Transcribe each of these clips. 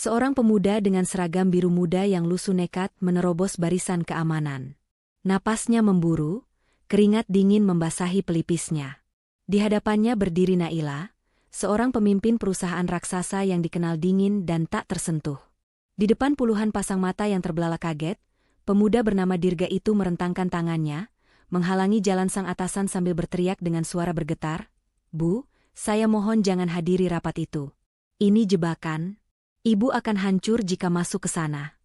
Seorang pemuda dengan seragam biru muda yang lusuh nekat menerobos barisan keamanan. Napasnya memburu, keringat dingin membasahi pelipisnya. Di hadapannya berdiri Naila, seorang pemimpin perusahaan raksasa yang dikenal dingin dan tak tersentuh. Di depan puluhan pasang mata yang terbelalak kaget, pemuda bernama Dirga itu merentangkan tangannya, menghalangi jalan sang atasan sambil berteriak dengan suara bergetar, "Bu, saya mohon jangan hadiri rapat itu. Ini jebakan. Ibu akan hancur jika masuk ke sana."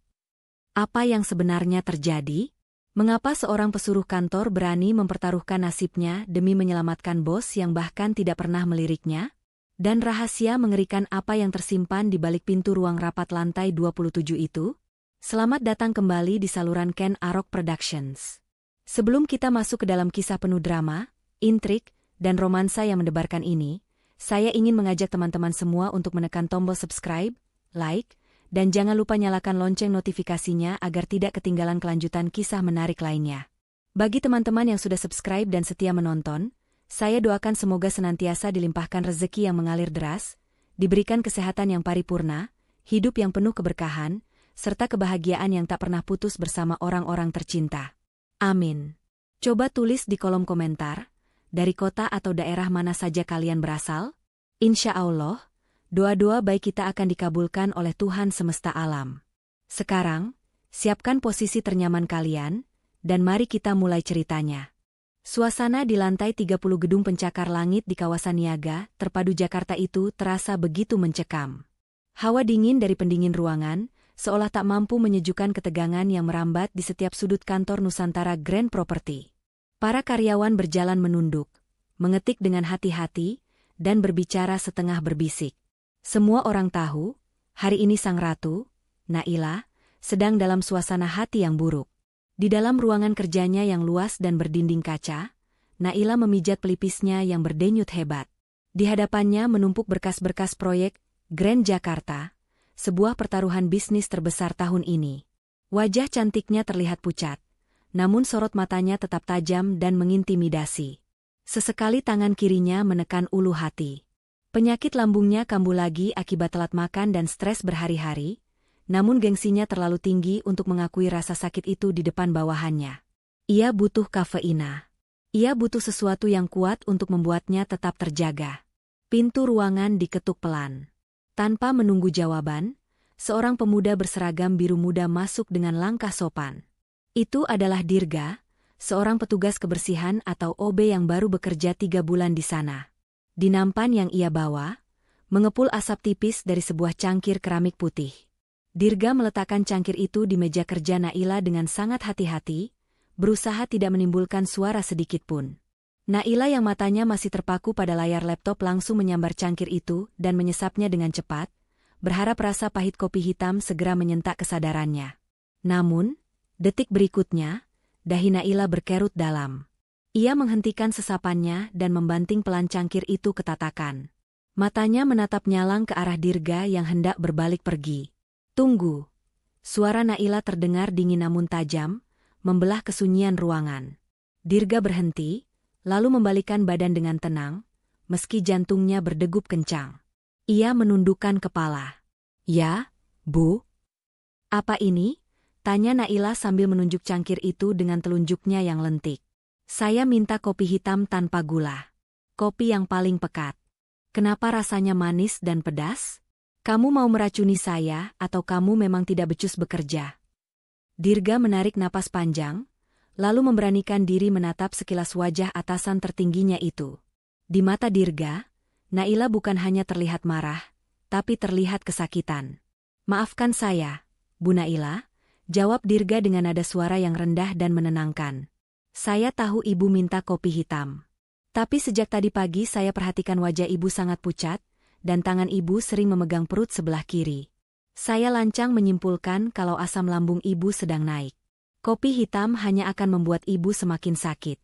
Apa yang sebenarnya terjadi? Mengapa seorang pesuruh kantor berani mempertaruhkan nasibnya demi menyelamatkan bos yang bahkan tidak pernah meliriknya? Dan rahasia mengerikan apa yang tersimpan di balik pintu ruang rapat lantai 27 itu? Selamat datang kembali di saluran Ken Arok Productions. Sebelum kita masuk ke dalam kisah penuh drama, intrik, dan romansa yang mendebarkan ini, saya ingin mengajak teman-teman semua untuk menekan tombol subscribe, like, dan jangan lupa nyalakan lonceng notifikasinya agar tidak ketinggalan kelanjutan kisah menarik lainnya. Bagi teman-teman yang sudah subscribe dan setia menonton, saya doakan semoga senantiasa dilimpahkan rezeki yang mengalir deras, diberikan kesehatan yang paripurna, hidup yang penuh keberkahan, serta kebahagiaan yang tak pernah putus bersama orang-orang tercinta. Amin. Coba tulis di kolom komentar, dari kota atau daerah mana saja kalian berasal? Insya Allah, doa-doa baik kita akan dikabulkan oleh Tuhan semesta alam. Sekarang, siapkan posisi ternyaman kalian, dan mari kita mulai ceritanya. Suasana di lantai 30 gedung pencakar langit di kawasan Niaga, Terpadu Jakarta itu terasa begitu mencekam. Hawa dingin dari pendingin ruangan, seolah tak mampu menyejukkan ketegangan yang merambat di setiap sudut kantor Nusantara Grand Property. Para karyawan berjalan menunduk, mengetik dengan hati-hati, dan berbicara setengah berbisik. Semua orang tahu, hari ini Sang Ratu, Naila, sedang dalam suasana hati yang buruk. Di dalam ruangan kerjanya yang luas dan berdinding kaca, Naila memijat pelipisnya yang berdenyut hebat. Di hadapannya menumpuk berkas-berkas proyek Grand Jakarta, sebuah pertaruhan bisnis terbesar tahun ini. Wajah cantiknya terlihat pucat, namun sorot matanya tetap tajam dan mengintimidasi. Sesekali tangan kirinya menekan ulu hati. Penyakit lambungnya kambuh lagi akibat telat makan dan stres berhari-hari, namun gengsinya terlalu tinggi untuk mengakui rasa sakit itu di depan bawahannya. Ia butuh kafeina. Ia butuh sesuatu yang kuat untuk membuatnya tetap terjaga. Pintu ruangan diketuk pelan. Tanpa menunggu jawaban, seorang pemuda berseragam biru muda masuk dengan langkah sopan. Itu adalah Dirga, seorang petugas kebersihan atau OB yang baru bekerja 3 bulan di sana. Di nampan yang ia bawa, mengepul asap tipis dari sebuah cangkir keramik putih. Dirga meletakkan cangkir itu di meja kerja Naila dengan sangat hati-hati, berusaha tidak menimbulkan suara sedikit pun. Naila yang matanya masih terpaku pada layar laptop langsung menyambar cangkir itu dan menyesapnya dengan cepat, berharap rasa pahit kopi hitam segera menyentak kesadarannya. Namun, detik berikutnya, dahi Naila berkerut dalam. Ia menghentikan sesapannya dan membanting pelan cangkir itu ke tatakan. Matanya menatap nyalang ke arah Dirga yang hendak berbalik pergi. "Tunggu." Suara Naila terdengar dingin namun tajam, membelah kesunyian ruangan. Dirga berhenti, lalu membalikkan badan dengan tenang, meski jantungnya berdegup kencang. Ia menundukkan kepala. "Ya, Bu?" "Apa ini?" tanya Naila sambil menunjuk cangkir itu dengan telunjuknya yang lentik. "Saya minta kopi hitam tanpa gula. Kopi yang paling pekat." "Kenapa rasanya manis dan pedas? Kamu mau meracuni saya atau kamu memang tidak becus bekerja?" Dirga menarik napas panjang, lalu memberanikan diri menatap sekilas wajah atasan tertingginya itu. Di mata Dirga, Naila bukan hanya terlihat marah, tapi terlihat kesakitan. "Maafkan saya, Bu Naila," jawab Dirga dengan nada suara yang rendah dan menenangkan. "Saya tahu Ibu minta kopi hitam. Tapi sejak tadi pagi saya perhatikan wajah Ibu sangat pucat, dan tangan Ibu sering memegang perut sebelah kiri. Saya lancang menyimpulkan kalau asam lambung Ibu sedang naik. Kopi hitam hanya akan membuat Ibu semakin sakit."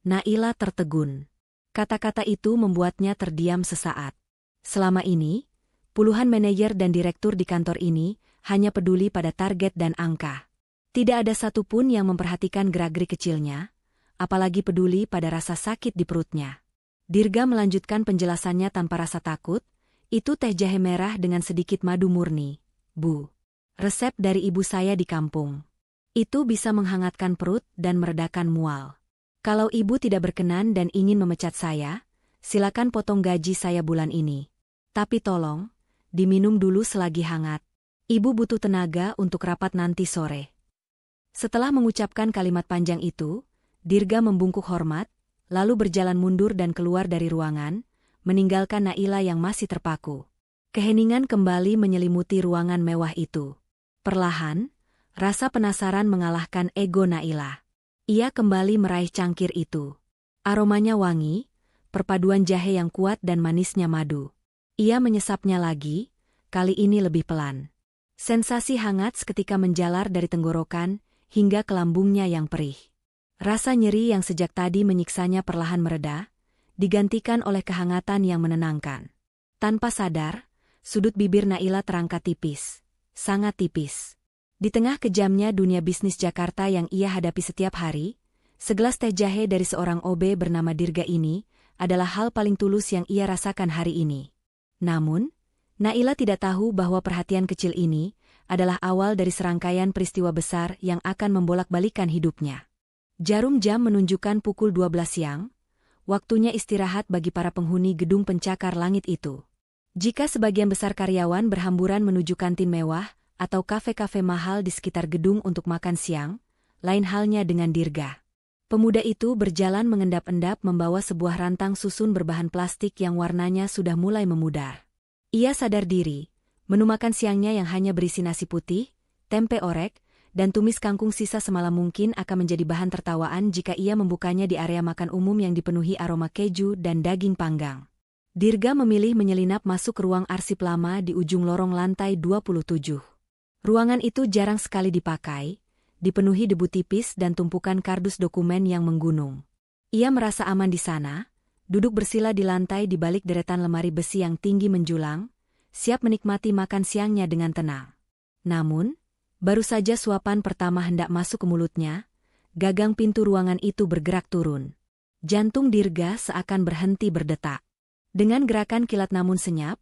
Naila tertegun. Kata-kata itu membuatnya terdiam sesaat. Selama ini, puluhan manajer dan direktur di kantor ini hanya peduli pada target dan angka. Tidak ada satupun yang memperhatikan gerak-gerik kecilnya, apalagi peduli pada rasa sakit di perutnya. Dirga melanjutkan penjelasannya tanpa rasa takut, "Itu teh jahe merah dengan sedikit madu murni, Bu. Resep dari ibu saya di kampung. Itu bisa menghangatkan perut dan meredakan mual. Kalau ibu tidak berkenan dan ingin memecat saya, silakan potong gaji saya bulan ini. Tapi tolong, diminum dulu selagi hangat. Ibu butuh tenaga untuk rapat nanti sore. Setelah mengucapkan kalimat panjang itu, Dirga membungkuk hormat, lalu berjalan mundur dan keluar dari ruangan, meninggalkan Naila yang masih terpaku. Keheningan kembali menyelimuti ruangan mewah itu. Perlahan, rasa penasaran mengalahkan ego Naila. Ia kembali meraih cangkir itu. Aromanya wangi, perpaduan jahe yang kuat dan manisnya madu. Ia menyesapnya lagi, kali ini lebih pelan. Sensasi hangat seketika menjalar dari tenggorokan hingga ke lambungnya yang perih. Rasa nyeri yang sejak tadi menyiksanya perlahan mereda, digantikan oleh kehangatan yang menenangkan. Tanpa sadar, sudut bibir Naila terangkat tipis, sangat tipis. Di tengah kejamnya dunia bisnis Jakarta yang ia hadapi setiap hari, segelas teh jahe dari seorang OB bernama Dirga ini adalah hal paling tulus yang ia rasakan hari ini. Namun, Naila tidak tahu bahwa perhatian kecil ini adalah awal dari serangkaian peristiwa besar yang akan membolak-balikan hidupnya. Jarum jam menunjukkan pukul 12 siang, waktunya istirahat bagi para penghuni gedung pencakar langit itu. Jika sebagian besar karyawan berhamburan menuju kantin mewah atau kafe-kafe mahal di sekitar gedung untuk makan siang, lain halnya dengan Dirga. Pemuda itu berjalan mengendap-endap membawa sebuah rantang susun berbahan plastik yang warnanya sudah mulai memudar. Ia sadar diri, menu makan siangnya yang hanya berisi nasi putih, tempe orek, dan tumis kangkung sisa semalam mungkin akan menjadi bahan tertawaan jika ia membukanya di area makan umum yang dipenuhi aroma keju dan daging panggang. Dirga memilih menyelinap masuk ke ruang arsip lama di ujung lorong lantai 27. Ruangan itu jarang sekali dipakai, dipenuhi debu tipis dan tumpukan kardus dokumen yang menggunung. Ia merasa aman di sana, duduk bersila di lantai di balik deretan lemari besi yang tinggi menjulang, siap menikmati makan siangnya dengan tenang. Namun, baru saja suapan pertama hendak masuk ke mulutnya, gagang pintu ruangan itu bergerak turun. Jantung Dirga seakan berhenti berdetak. Dengan gerakan kilat namun senyap,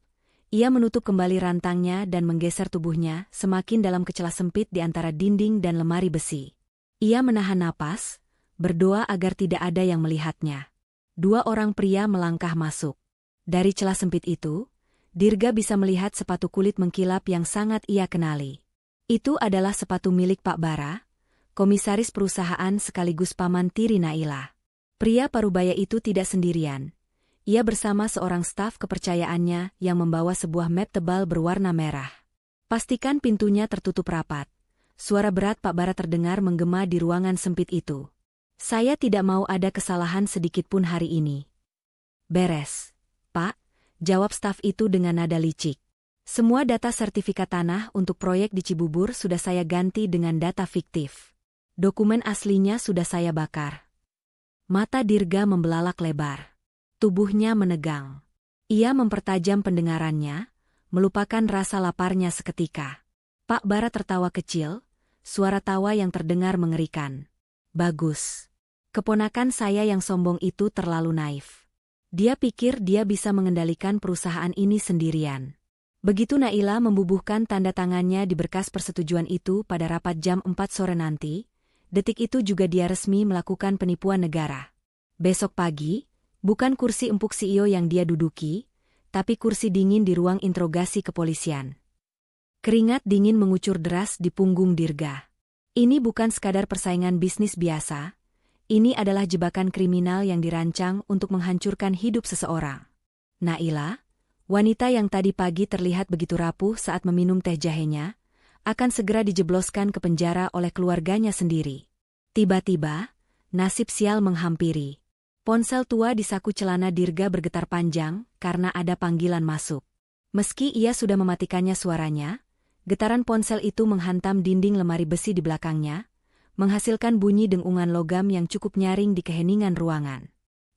ia menutup kembali rantangnya dan menggeser tubuhnya semakin dalam ke celah sempit di antara dinding dan lemari besi. Ia menahan napas, berdoa agar tidak ada yang melihatnya. 2 orang pria melangkah masuk. Dari celah sempit itu, Dirga bisa melihat sepatu kulit mengkilap yang sangat ia kenali. Itu adalah sepatu milik Pak Bara, komisaris perusahaan sekaligus paman tiri Naila. Pria parubaya itu tidak sendirian. Ia bersama seorang staf kepercayaannya yang membawa sebuah map tebal berwarna merah. Pastikan pintunya tertutup rapat. Suara berat Pak Bara terdengar menggema di ruangan sempit itu. Saya tidak mau ada kesalahan sedikitpun hari ini. Beres, Pak, jawab staf itu dengan nada licik. Semua data sertifikat tanah untuk proyek di Cibubur sudah saya ganti dengan data fiktif. Dokumen aslinya sudah saya bakar. Mata Dirga membelalak lebar. Tubuhnya menegang. Ia mempertajam pendengarannya, melupakan rasa laparnya seketika. Pak Bara tertawa kecil, suara tawa yang terdengar mengerikan. Bagus. Keponakan saya yang sombong itu terlalu naif. Dia pikir dia bisa mengendalikan perusahaan ini sendirian. Begitu Naila membubuhkan tanda tangannya di berkas persetujuan itu pada rapat jam 4 sore nanti, detik itu juga dia resmi melakukan penipuan negara. Besok pagi, bukan kursi empuk CEO yang dia duduki, tapi kursi dingin di ruang interogasi kepolisian. Keringat dingin mengucur deras di punggung Dirga. Ini bukan sekadar persaingan bisnis biasa, ini adalah jebakan kriminal yang dirancang untuk menghancurkan hidup seseorang. Naila, wanita yang tadi pagi terlihat begitu rapuh saat meminum teh jahenya, akan segera dijebloskan ke penjara oleh keluarganya sendiri. Tiba-tiba, nasib sial menghampiri. Ponsel tua di saku celana Dirga bergetar panjang karena ada panggilan masuk. Meski ia sudah mematikannya suaranya, getaran ponsel itu menghantam dinding lemari besi di belakangnya, menghasilkan bunyi dengungan logam yang cukup nyaring di keheningan ruangan.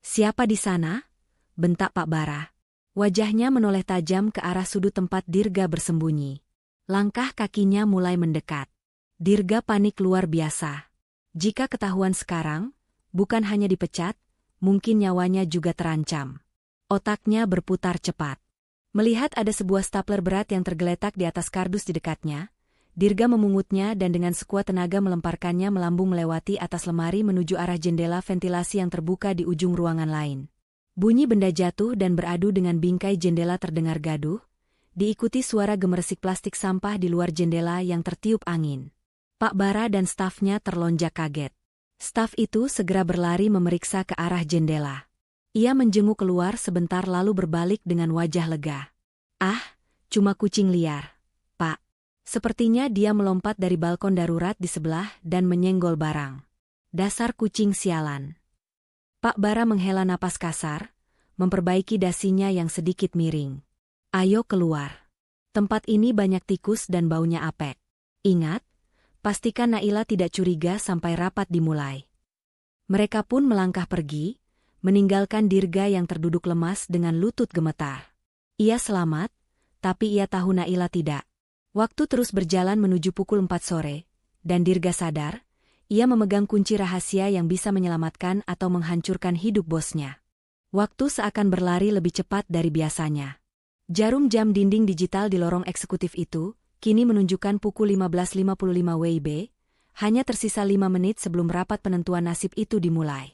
Siapa di sana? Bentak Pak Bara. Wajahnya menoleh tajam ke arah sudut tempat Dirga bersembunyi. Langkah kakinya mulai mendekat. Dirga panik luar biasa. Jika ketahuan sekarang, bukan hanya dipecat, mungkin nyawanya juga terancam. Otaknya berputar cepat. Melihat ada sebuah stapler berat yang tergeletak di atas kardus di dekatnya, Dirga memungutnya dan dengan sekuat tenaga melemparkannya melambung melewati atas lemari menuju arah jendela ventilasi yang terbuka di ujung ruangan lain. Bunyi benda jatuh dan beradu dengan bingkai jendela terdengar gaduh, diikuti suara gemeresik plastik sampah di luar jendela yang tertiup angin. Pak Bara dan stafnya terlonjak kaget. Staf itu segera berlari memeriksa ke arah jendela. Ia menjenguk keluar sebentar lalu berbalik dengan wajah lega. "Ah, cuma kucing liar, Pak." Sepertinya dia melompat dari balkon darurat di sebelah dan menyenggol barang. "Dasar kucing sialan." Pak Bara menghela napas kasar, memperbaiki dasinya yang sedikit miring. "Ayo keluar. Tempat ini banyak tikus dan baunya apek. Ingat, pastikan Naila tidak curiga sampai rapat dimulai." Mereka pun melangkah pergi, meninggalkan Dirga yang terduduk lemas dengan lutut gemetar. Ia selamat, tapi ia tahu Naila tidak. Waktu terus berjalan menuju pukul 4 sore, dan Dirga sadar, ia memegang kunci rahasia yang bisa menyelamatkan atau menghancurkan hidup bosnya. Waktu seakan berlari lebih cepat dari biasanya. Jarum jam dinding digital di lorong eksekutif itu, kini menunjukkan pukul 15.55 WIB, hanya tersisa 5 menit sebelum rapat penentuan nasib itu dimulai.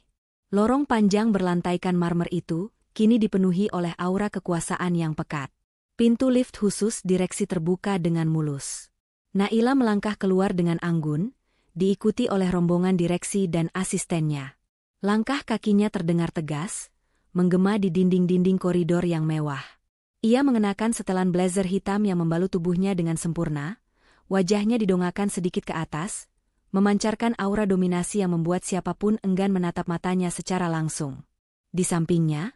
Lorong panjang berlantaikan marmer itu, kini dipenuhi oleh aura kekuasaan yang pekat. Pintu lift khusus direksi terbuka dengan mulus. Naila melangkah keluar dengan anggun, diikuti oleh rombongan direksi dan asistennya. Langkah kakinya terdengar tegas, menggema di dinding-dinding koridor yang mewah. Ia mengenakan setelan blazer hitam yang membalut tubuhnya dengan sempurna, wajahnya didongakkan sedikit ke atas, memancarkan aura dominasi yang membuat siapapun enggan menatap matanya secara langsung. Di sampingnya,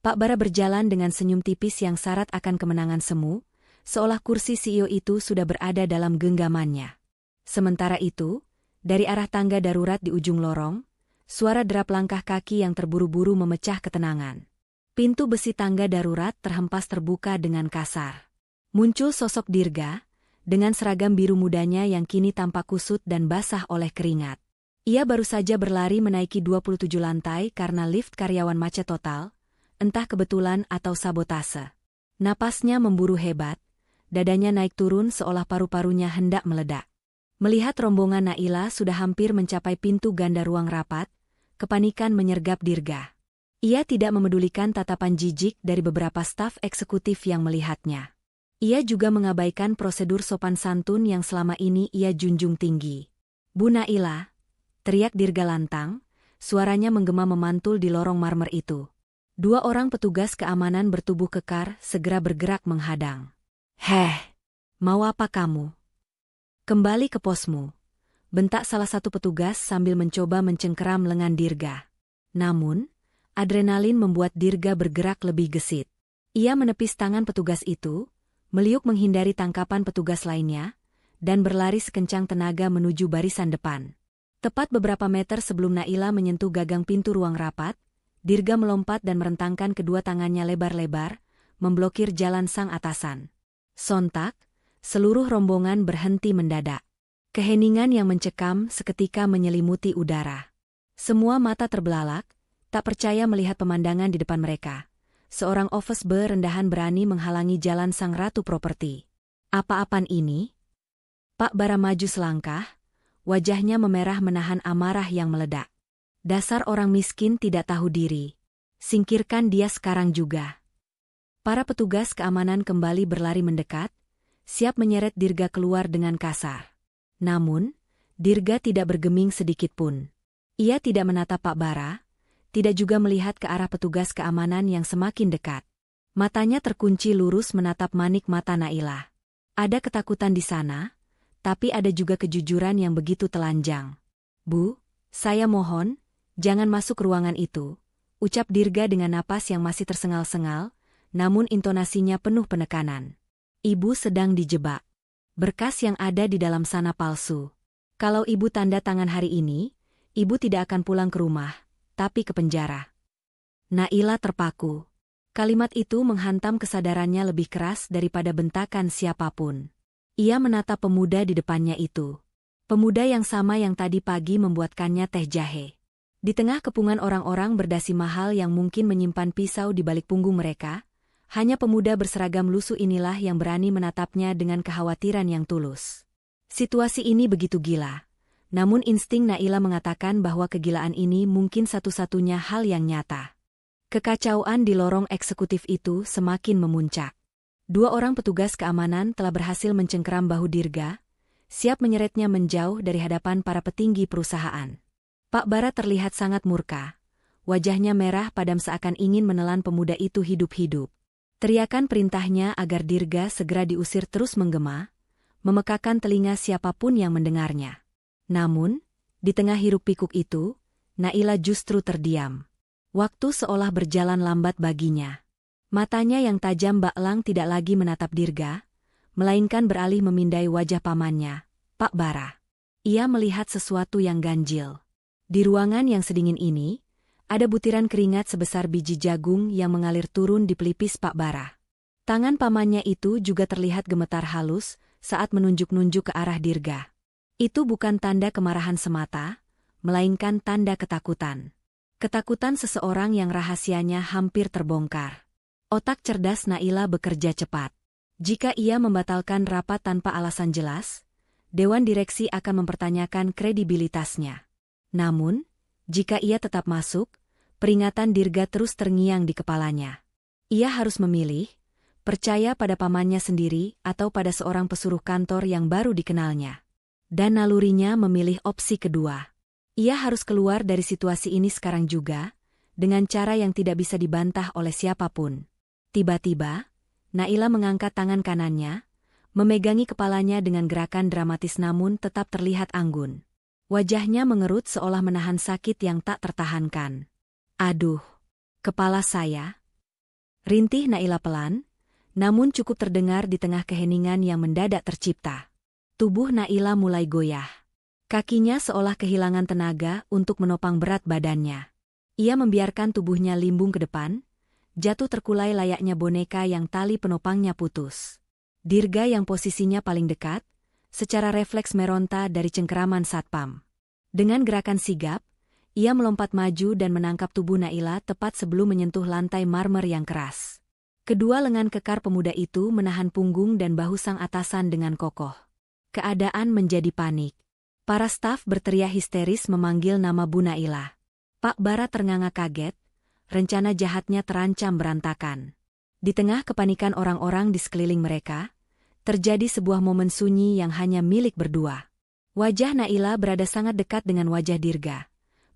Pak Bara berjalan dengan senyum tipis yang syarat akan kemenangan semu, seolah kursi CEO itu sudah berada dalam genggamannya. Sementara itu, dari arah tangga darurat di ujung lorong, suara derap langkah kaki yang terburu-buru memecah ketenangan. Pintu besi tangga darurat terhempas terbuka dengan kasar. Muncul sosok Dirga, dengan seragam biru mudanya yang kini tampak kusut dan basah oleh keringat. Ia baru saja berlari menaiki 27 lantai karena lift karyawan macet total, entah kebetulan atau sabotase. Napasnya memburu hebat, dadanya naik turun seolah paru-parunya hendak meledak. Melihat rombongan Naila sudah hampir mencapai pintu ganda ruang rapat, kepanikan menyergap Dirga. Ia tidak memedulikan tatapan jijik dari beberapa staf eksekutif yang melihatnya. Ia juga mengabaikan prosedur sopan santun yang selama ini ia junjung tinggi. "Bu Naila," teriak Dirga lantang, suaranya menggema memantul di lorong marmer itu. 2 orang petugas keamanan bertubuh kekar segera bergerak menghadang. "Heh, mau apa kamu? Kembali ke posmu," bentak salah satu petugas sambil mencoba mencengkeram lengan Dirga. Namun, adrenalin membuat Dirga bergerak lebih gesit. Ia menepis tangan petugas itu, meliuk menghindari tangkapan petugas lainnya, dan berlari sekencang tenaga menuju barisan depan. Tepat beberapa meter sebelum Naila menyentuh gagang pintu ruang rapat, Dirga melompat dan merentangkan kedua tangannya lebar-lebar, memblokir jalan sang atasan. Sontak, seluruh rombongan berhenti mendadak. Keheningan yang mencekam seketika menyelimuti udara. Semua mata terbelalak, tak percaya melihat pemandangan di depan mereka. Seorang office boy rendahan berani menghalangi jalan sang ratu properti. "Apa-apaan ini?" Pak Bara maju selangkah, wajahnya memerah menahan amarah yang meledak. "Dasar orang miskin tidak tahu diri. Singkirkan dia sekarang juga." Para petugas keamanan kembali berlari mendekat, siap menyeret Dirga keluar dengan kasar. Namun, Dirga tidak bergeming sedikitpun. Ia tidak menatap Pak Bara, tidak juga melihat ke arah petugas keamanan yang semakin dekat. Matanya terkunci lurus menatap manik mata Naila. Ada ketakutan di sana, tapi ada juga kejujuran yang begitu telanjang. "Bu, saya mohon, jangan masuk ruangan itu," ucap Dirga dengan napas yang masih tersengal-sengal, namun intonasinya penuh penekanan. "Ibu sedang dijebak. Berkas yang ada di dalam sana palsu. Kalau ibu tanda tangan hari ini, ibu tidak akan pulang ke rumah, tapi ke penjara." Naila terpaku. Kalimat itu menghantam kesadarannya lebih keras daripada bentakan siapapun. Ia menatap pemuda di depannya itu. Pemuda yang sama yang tadi pagi membuatkannya teh jahe. Di tengah kepungan orang-orang berdasi mahal yang mungkin menyimpan pisau di balik punggung mereka, Hanya pemuda berseragam lusuh inilah yang berani menatapnya dengan kekhawatiran yang tulus. Situasi ini begitu gila. Namun insting Naila mengatakan bahwa kegilaan ini mungkin satu-satunya hal yang nyata. Kekacauan di lorong eksekutif itu semakin memuncak. 2 orang petugas keamanan telah berhasil mencengkeram bahu Dirga, siap menyeretnya menjauh dari hadapan para petinggi perusahaan. Pak Bara terlihat sangat murka. Wajahnya merah padam seakan ingin menelan pemuda itu hidup-hidup. Teriakan perintahnya agar Dirga segera diusir terus menggema, memekakan telinga siapapun yang mendengarnya. Namun, di tengah hiruk-pikuk itu, Naila justru terdiam. Waktu seolah berjalan lambat baginya. Matanya yang tajam Mbak Lang tidak lagi menatap Dirga, melainkan beralih memindai wajah pamannya, Pak Bara. Ia melihat sesuatu yang ganjil. Di ruangan yang sedingin ini, ada butiran keringat sebesar biji jagung yang mengalir turun di pelipis Pak Bara. Tangan pamannya itu juga terlihat gemetar halus saat menunjuk-nunjuk ke arah Dirga. Itu bukan tanda kemarahan semata, melainkan tanda ketakutan. Ketakutan seseorang yang rahasianya hampir terbongkar. Otak cerdas Naila bekerja cepat. Jika ia membatalkan rapat tanpa alasan jelas, Dewan Direksi akan mempertanyakan kredibilitasnya. Namun, jika ia tetap masuk, peringatan Dirga terus terngiang di kepalanya. Ia harus memilih, percaya pada pamannya sendiri atau pada seorang pesuruh kantor yang baru dikenalnya. Dan nalurinya memilih opsi kedua. Ia harus keluar dari situasi ini sekarang juga, dengan cara yang tidak bisa dibantah oleh siapapun. Tiba-tiba, Naila mengangkat tangan kanannya, memegangi kepalanya dengan gerakan dramatis namun tetap terlihat anggun. Wajahnya mengerut seolah menahan sakit yang tak tertahankan. Aduh, kepala saya. Rintih Naila pelan, namun cukup terdengar di tengah keheningan yang mendadak tercipta. Tubuh Naila mulai goyah. Kakinya seolah kehilangan tenaga untuk menopang berat badannya. Ia membiarkan tubuhnya limbung ke depan, jatuh terkulai layaknya boneka yang tali penopangnya putus. Dirga yang posisinya paling dekat, secara refleks meronta dari cengkeraman satpam. Dengan gerakan sigap, ia melompat maju dan menangkap tubuh Naila tepat sebelum menyentuh lantai marmer yang keras. Kedua lengan kekar pemuda itu menahan punggung dan bahu sang atasan dengan kokoh. Keadaan menjadi panik. Para staf berteriak histeris memanggil nama Bu Naila. Pak Bara ternganga kaget, rencana jahatnya terancam berantakan. Di tengah kepanikan orang-orang di sekeliling mereka, terjadi sebuah momen sunyi yang hanya milik berdua. Wajah Naila berada sangat dekat dengan wajah Dirga.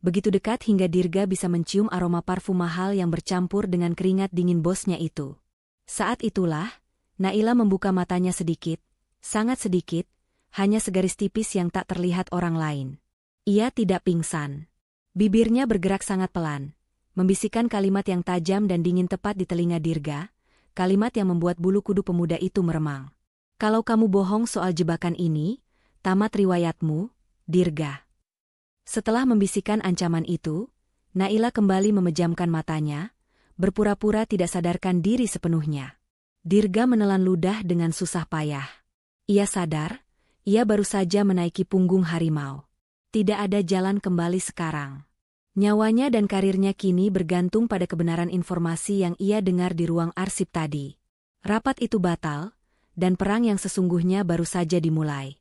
Begitu dekat hingga Dirga bisa mencium aroma parfum mahal yang bercampur dengan keringat dingin bosnya itu. Saat itulah, Naila membuka matanya sedikit, sangat sedikit, hanya segaris tipis yang tak terlihat orang lain. Ia tidak pingsan. Bibirnya bergerak sangat pelan, membisikkan kalimat yang tajam dan dingin tepat di telinga Dirga, kalimat yang membuat bulu kuduk pemuda itu meremang. Kalau kamu bohong soal jebakan ini, tamat riwayatmu, Dirga. Setelah membisikkan ancaman itu, Naila kembali memejamkan matanya, berpura-pura tidak sadarkan diri sepenuhnya. Dirga menelan ludah dengan susah payah. Ia sadar, ia baru saja menaiki punggung harimau. Tidak ada jalan kembali sekarang. Nyawanya dan karirnya kini bergantung pada kebenaran informasi yang ia dengar di ruang arsip tadi. Rapat itu batal, dan perang yang sesungguhnya baru saja dimulai.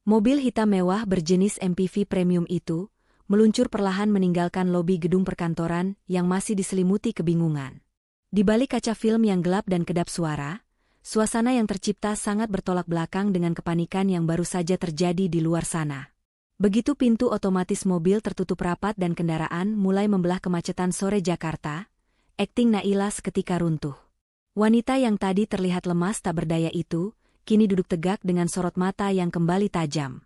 Mobil hitam mewah berjenis MPV premium itu meluncur perlahan meninggalkan lobi gedung perkantoran yang masih diselimuti kebingungan. Di balik kaca film yang gelap dan kedap suara, suasana yang tercipta sangat bertolak belakang dengan kepanikan yang baru saja terjadi di luar sana. Begitu pintu otomatis mobil tertutup rapat dan kendaraan mulai membelah kemacetan sore Jakarta, akting Naila seketika runtuh. Wanita yang tadi terlihat lemas tak berdaya itu, kini duduk tegak dengan sorot mata yang kembali tajam.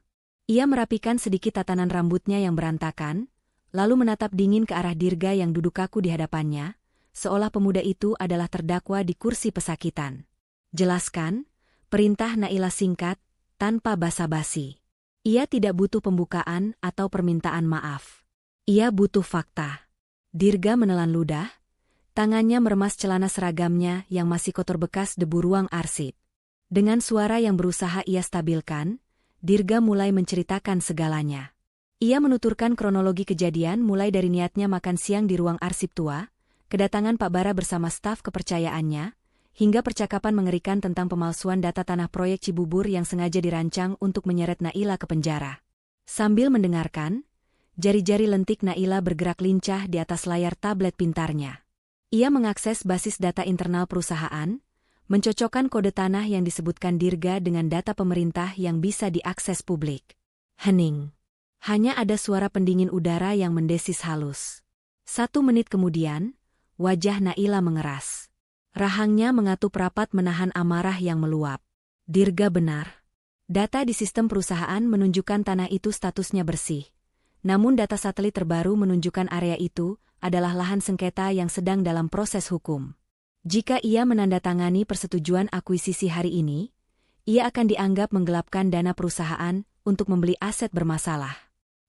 Ia merapikan sedikit tatanan rambutnya yang berantakan, lalu menatap dingin ke arah Dirga yang duduk kaku di hadapannya, seolah pemuda itu adalah terdakwa di kursi pesakitan. Jelaskan, perintah Naila singkat, tanpa basa-basi. Ia tidak butuh pembukaan atau permintaan maaf. Ia butuh fakta. Dirga menelan ludah, tangannya meremas celana seragamnya yang masih kotor bekas debu ruang arsip. Dengan suara yang berusaha ia stabilkan, Dirga mulai menceritakan segalanya. Ia menuturkan kronologi kejadian mulai dari niatnya makan siang di ruang arsip tua, kedatangan Pak Bara bersama staf kepercayaannya, hingga percakapan mengerikan tentang pemalsuan data tanah proyek Cibubur yang sengaja dirancang untuk menyeret Naila ke penjara. Sambil mendengarkan, jari-jari lentik Naila bergerak lincah di atas layar tablet pintarnya. Ia mengakses basis data internal perusahaan, mencocokkan kode tanah yang disebutkan Dirga dengan data pemerintah yang bisa diakses publik. Hening. Hanya ada suara pendingin udara yang mendesis halus. 1 menit kemudian, wajah Naila mengeras. Rahangnya mengatup rapat menahan amarah yang meluap. Dirga benar. Data di sistem perusahaan menunjukkan tanah itu statusnya bersih. Namun data satelit terbaru menunjukkan area itu adalah lahan sengketa yang sedang dalam proses hukum. Jika ia menandatangani persetujuan akuisisi hari ini, ia akan dianggap menggelapkan dana perusahaan untuk membeli aset bermasalah.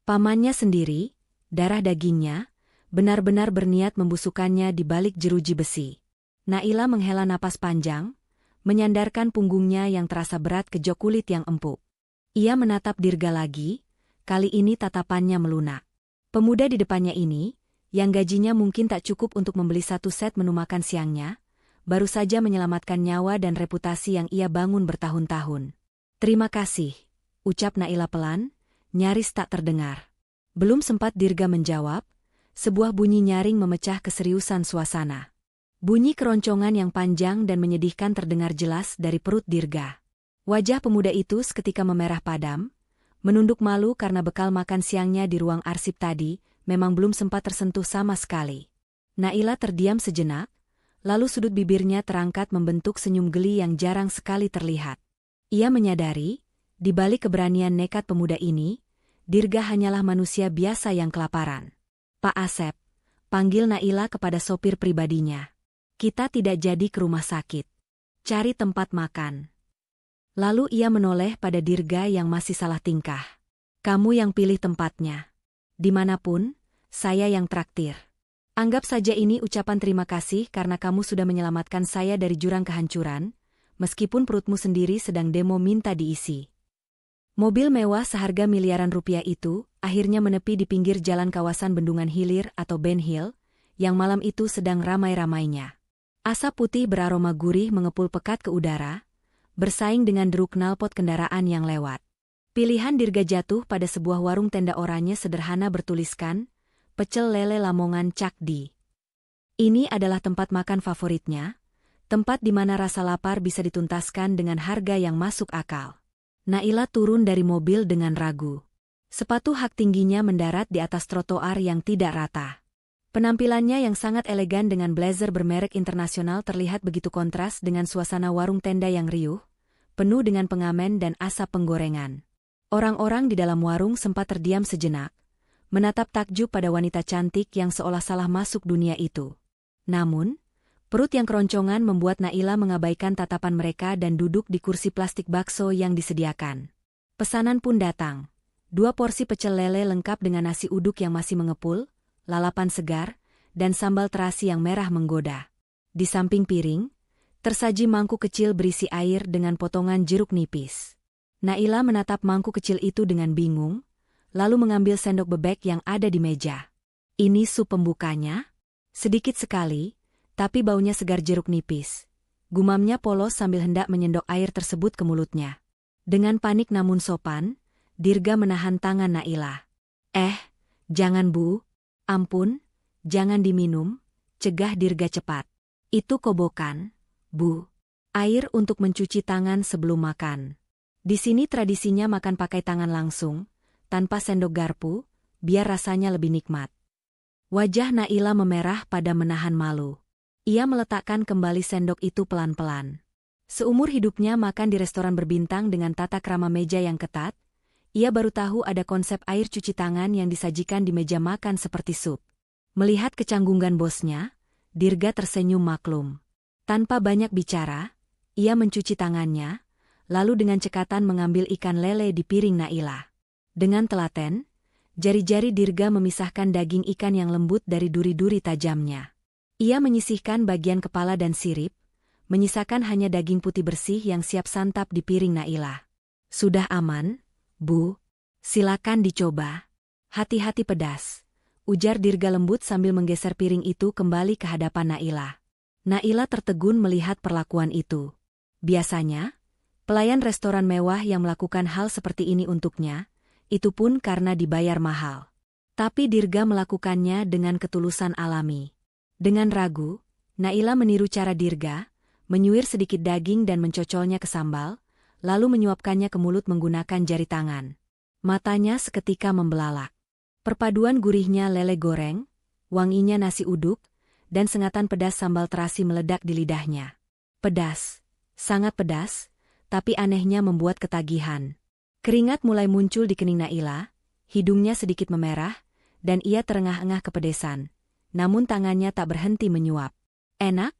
Pamannya sendiri, darah dagingnya, benar-benar berniat membusukkannya di balik jeruji besi. Naila menghela napas panjang, menyandarkan punggungnya yang terasa berat ke jok kulit yang empuk. Ia menatap Dirga lagi, kali ini tatapannya melunak. Pemuda di depannya ini, yang gajinya mungkin tak cukup untuk membeli 1 set menu makan siangnya, baru saja menyelamatkan nyawa dan reputasi yang ia bangun bertahun-tahun. Terima kasih, ucap Naila pelan, nyaris tak terdengar. Belum sempat Dirga menjawab, sebuah bunyi nyaring memecah keseriusan suasana. Bunyi keroncongan yang panjang dan menyedihkan terdengar jelas dari perut Dirga. Wajah pemuda itu seketika memerah padam, menunduk malu karena bekal makan siangnya di ruang arsip tadi memang belum sempat tersentuh sama sekali. Naila terdiam sejenak, lalu sudut bibirnya terangkat membentuk senyum geli yang jarang sekali terlihat. Ia menyadari, di balik keberanian nekat pemuda ini, Dirga hanyalah manusia biasa yang kelaparan. Pak Asep, panggil Naila kepada sopir pribadinya. Kita tidak jadi ke rumah sakit. Cari tempat makan. Lalu ia menoleh pada Dirga yang masih salah tingkah. Kamu yang pilih tempatnya. Dimanapun, saya yang traktir. Anggap saja ini ucapan terima kasih karena kamu sudah menyelamatkan saya dari jurang kehancuran, meskipun perutmu sendiri sedang demo minta diisi. Mobil mewah seharga miliaran rupiah itu akhirnya menepi di pinggir jalan kawasan Bendungan Hilir atau Ben Hill, yang malam itu sedang ramai-ramainya. Asap putih beraroma gurih mengepul pekat ke udara, bersaing dengan deru knalpot kendaraan yang lewat. Pilihan Dirga jatuh pada sebuah warung tenda oranye sederhana bertuliskan, Pecel Lele Lamongan Cak Di. Ini adalah tempat makan favoritnya, tempat di mana rasa lapar bisa dituntaskan dengan harga yang masuk akal. Naila turun dari mobil dengan ragu. Sepatu hak tingginya mendarat di atas trotoar yang tidak rata. Penampilannya yang sangat elegan dengan blazer bermerek internasional terlihat begitu kontras dengan suasana warung tenda yang riuh, penuh dengan pengamen dan asap penggorengan. Orang-orang di dalam warung sempat terdiam sejenak, menatap takjub pada wanita cantik yang seolah salah masuk dunia itu. Namun, perut yang keroncongan membuat Naila mengabaikan tatapan mereka dan duduk di kursi plastik bakso yang disediakan. Pesanan pun datang. 2 porsi pecel lele lengkap dengan nasi uduk yang masih mengepul, lalapan segar, dan sambal terasi yang merah menggoda. Di samping piring, tersaji mangkuk kecil berisi air dengan potongan jeruk nipis. Naila menatap mangkuk kecil itu dengan bingung, lalu mengambil sendok bebek yang ada di meja. Ini sup pembukanya? Sedikit sekali, tapi baunya segar jeruk nipis. Gumamnya polos sambil hendak menyendok air tersebut ke mulutnya. Dengan panik namun sopan, Dirga menahan tangan Naila. Jangan Bu. Ampun, jangan diminum, cegah Dirga cepat. Itu kobokan, Bu. Air untuk mencuci tangan sebelum makan. Di sini tradisinya makan pakai tangan langsung, tanpa sendok garpu, biar rasanya lebih nikmat. Wajah Naila memerah pada menahan malu. Ia meletakkan kembali sendok itu pelan-pelan. Seumur hidupnya makan di restoran berbintang dengan tata krama meja yang ketat, ia baru tahu ada konsep air cuci tangan yang disajikan di meja makan seperti sup. Melihat kecanggungan bosnya, Dirga tersenyum maklum. Tanpa banyak bicara, ia mencuci tangannya, lalu dengan cekatan mengambil ikan lele di piring Naila. Dengan telaten, jari-jari Dirga memisahkan daging ikan yang lembut dari duri-duri tajamnya. Ia menyisihkan bagian kepala dan sirip, menyisakan hanya daging putih bersih yang siap santap di piring Naila. Sudah aman, Bu, silakan dicoba. Hati-hati pedas, ujar Dirga lembut sambil menggeser piring itu kembali ke hadapan Naila. Naila tertegun melihat perlakuan itu. Biasanya, pelayan restoran mewah yang melakukan hal seperti ini untuknya, itu pun karena dibayar mahal. Tapi Dirga melakukannya dengan ketulusan alami. Dengan ragu, Naila meniru cara Dirga, menyuir sedikit daging dan mencocolnya ke sambal, lalu menyuapkannya ke mulut menggunakan jari tangan. Matanya seketika membelalak. Perpaduan gurihnya lele goreng, wanginya nasi uduk, dan sengatan pedas sambal terasi meledak di lidahnya. Pedas, sangat pedas, tapi anehnya membuat ketagihan. Keringat mulai muncul di kening Naila, hidungnya sedikit memerah, dan ia terengah-engah kepedesan. Namun tangannya tak berhenti menyuap. Enak?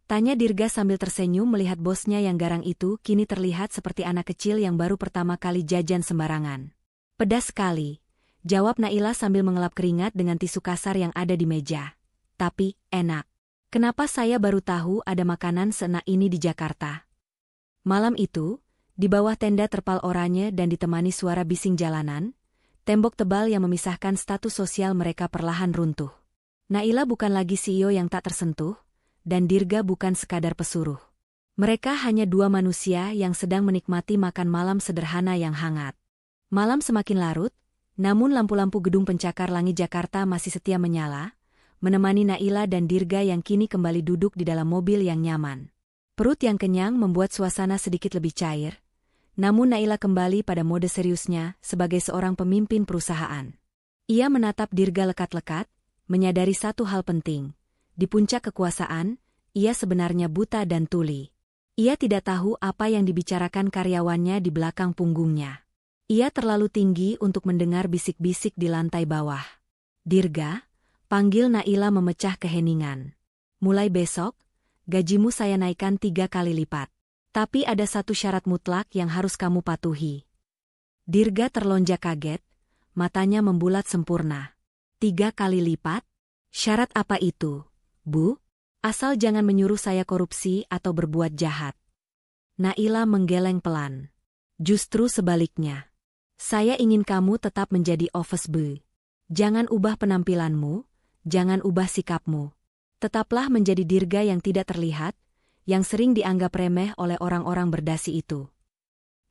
Tanya Dirga sambil tersenyum melihat bosnya yang garang itu kini terlihat seperti anak kecil yang baru pertama kali jajan sembarangan. Pedas sekali, jawab Naila sambil mengelap keringat dengan tisu kasar yang ada di meja. Tapi, enak. Kenapa saya baru tahu ada makanan seenak ini di Jakarta? Malam itu, di bawah tenda terpal oranye dan ditemani suara bising jalanan, tembok tebal yang memisahkan status sosial mereka perlahan runtuh. Naila bukan lagi CEO yang tak tersentuh, dan Dirga bukan sekadar pesuruh. Mereka hanya dua manusia yang sedang menikmati makan malam sederhana yang hangat. Malam semakin larut, namun lampu-lampu gedung pencakar langit Jakarta masih setia menyala, menemani Naila dan Dirga yang kini kembali duduk di dalam mobil yang nyaman. Perut yang kenyang membuat suasana sedikit lebih cair, namun Naila kembali pada mode seriusnya sebagai seorang pemimpin perusahaan. Ia menatap Dirga lekat-lekat, menyadari satu hal penting. Di puncak kekuasaan, ia sebenarnya buta dan tuli. Ia tidak tahu apa yang dibicarakan karyawannya di belakang punggungnya. Ia terlalu tinggi untuk mendengar bisik-bisik di lantai bawah. Dirga, panggil Naila memecah keheningan. Mulai besok, gajimu saya naikkan 3 kali lipat. Tapi ada satu syarat mutlak yang harus kamu patuhi. Dirga terlonjak kaget, matanya membulat sempurna. 3 kali lipat? Syarat apa itu? Bu, asal jangan menyuruh saya korupsi atau berbuat jahat. Naila menggeleng pelan. Justru sebaliknya. Saya ingin kamu tetap menjadi office boy. Jangan ubah penampilanmu, jangan ubah sikapmu. Tetaplah menjadi Dirga yang tidak terlihat, yang sering dianggap remeh oleh orang-orang berdasi itu.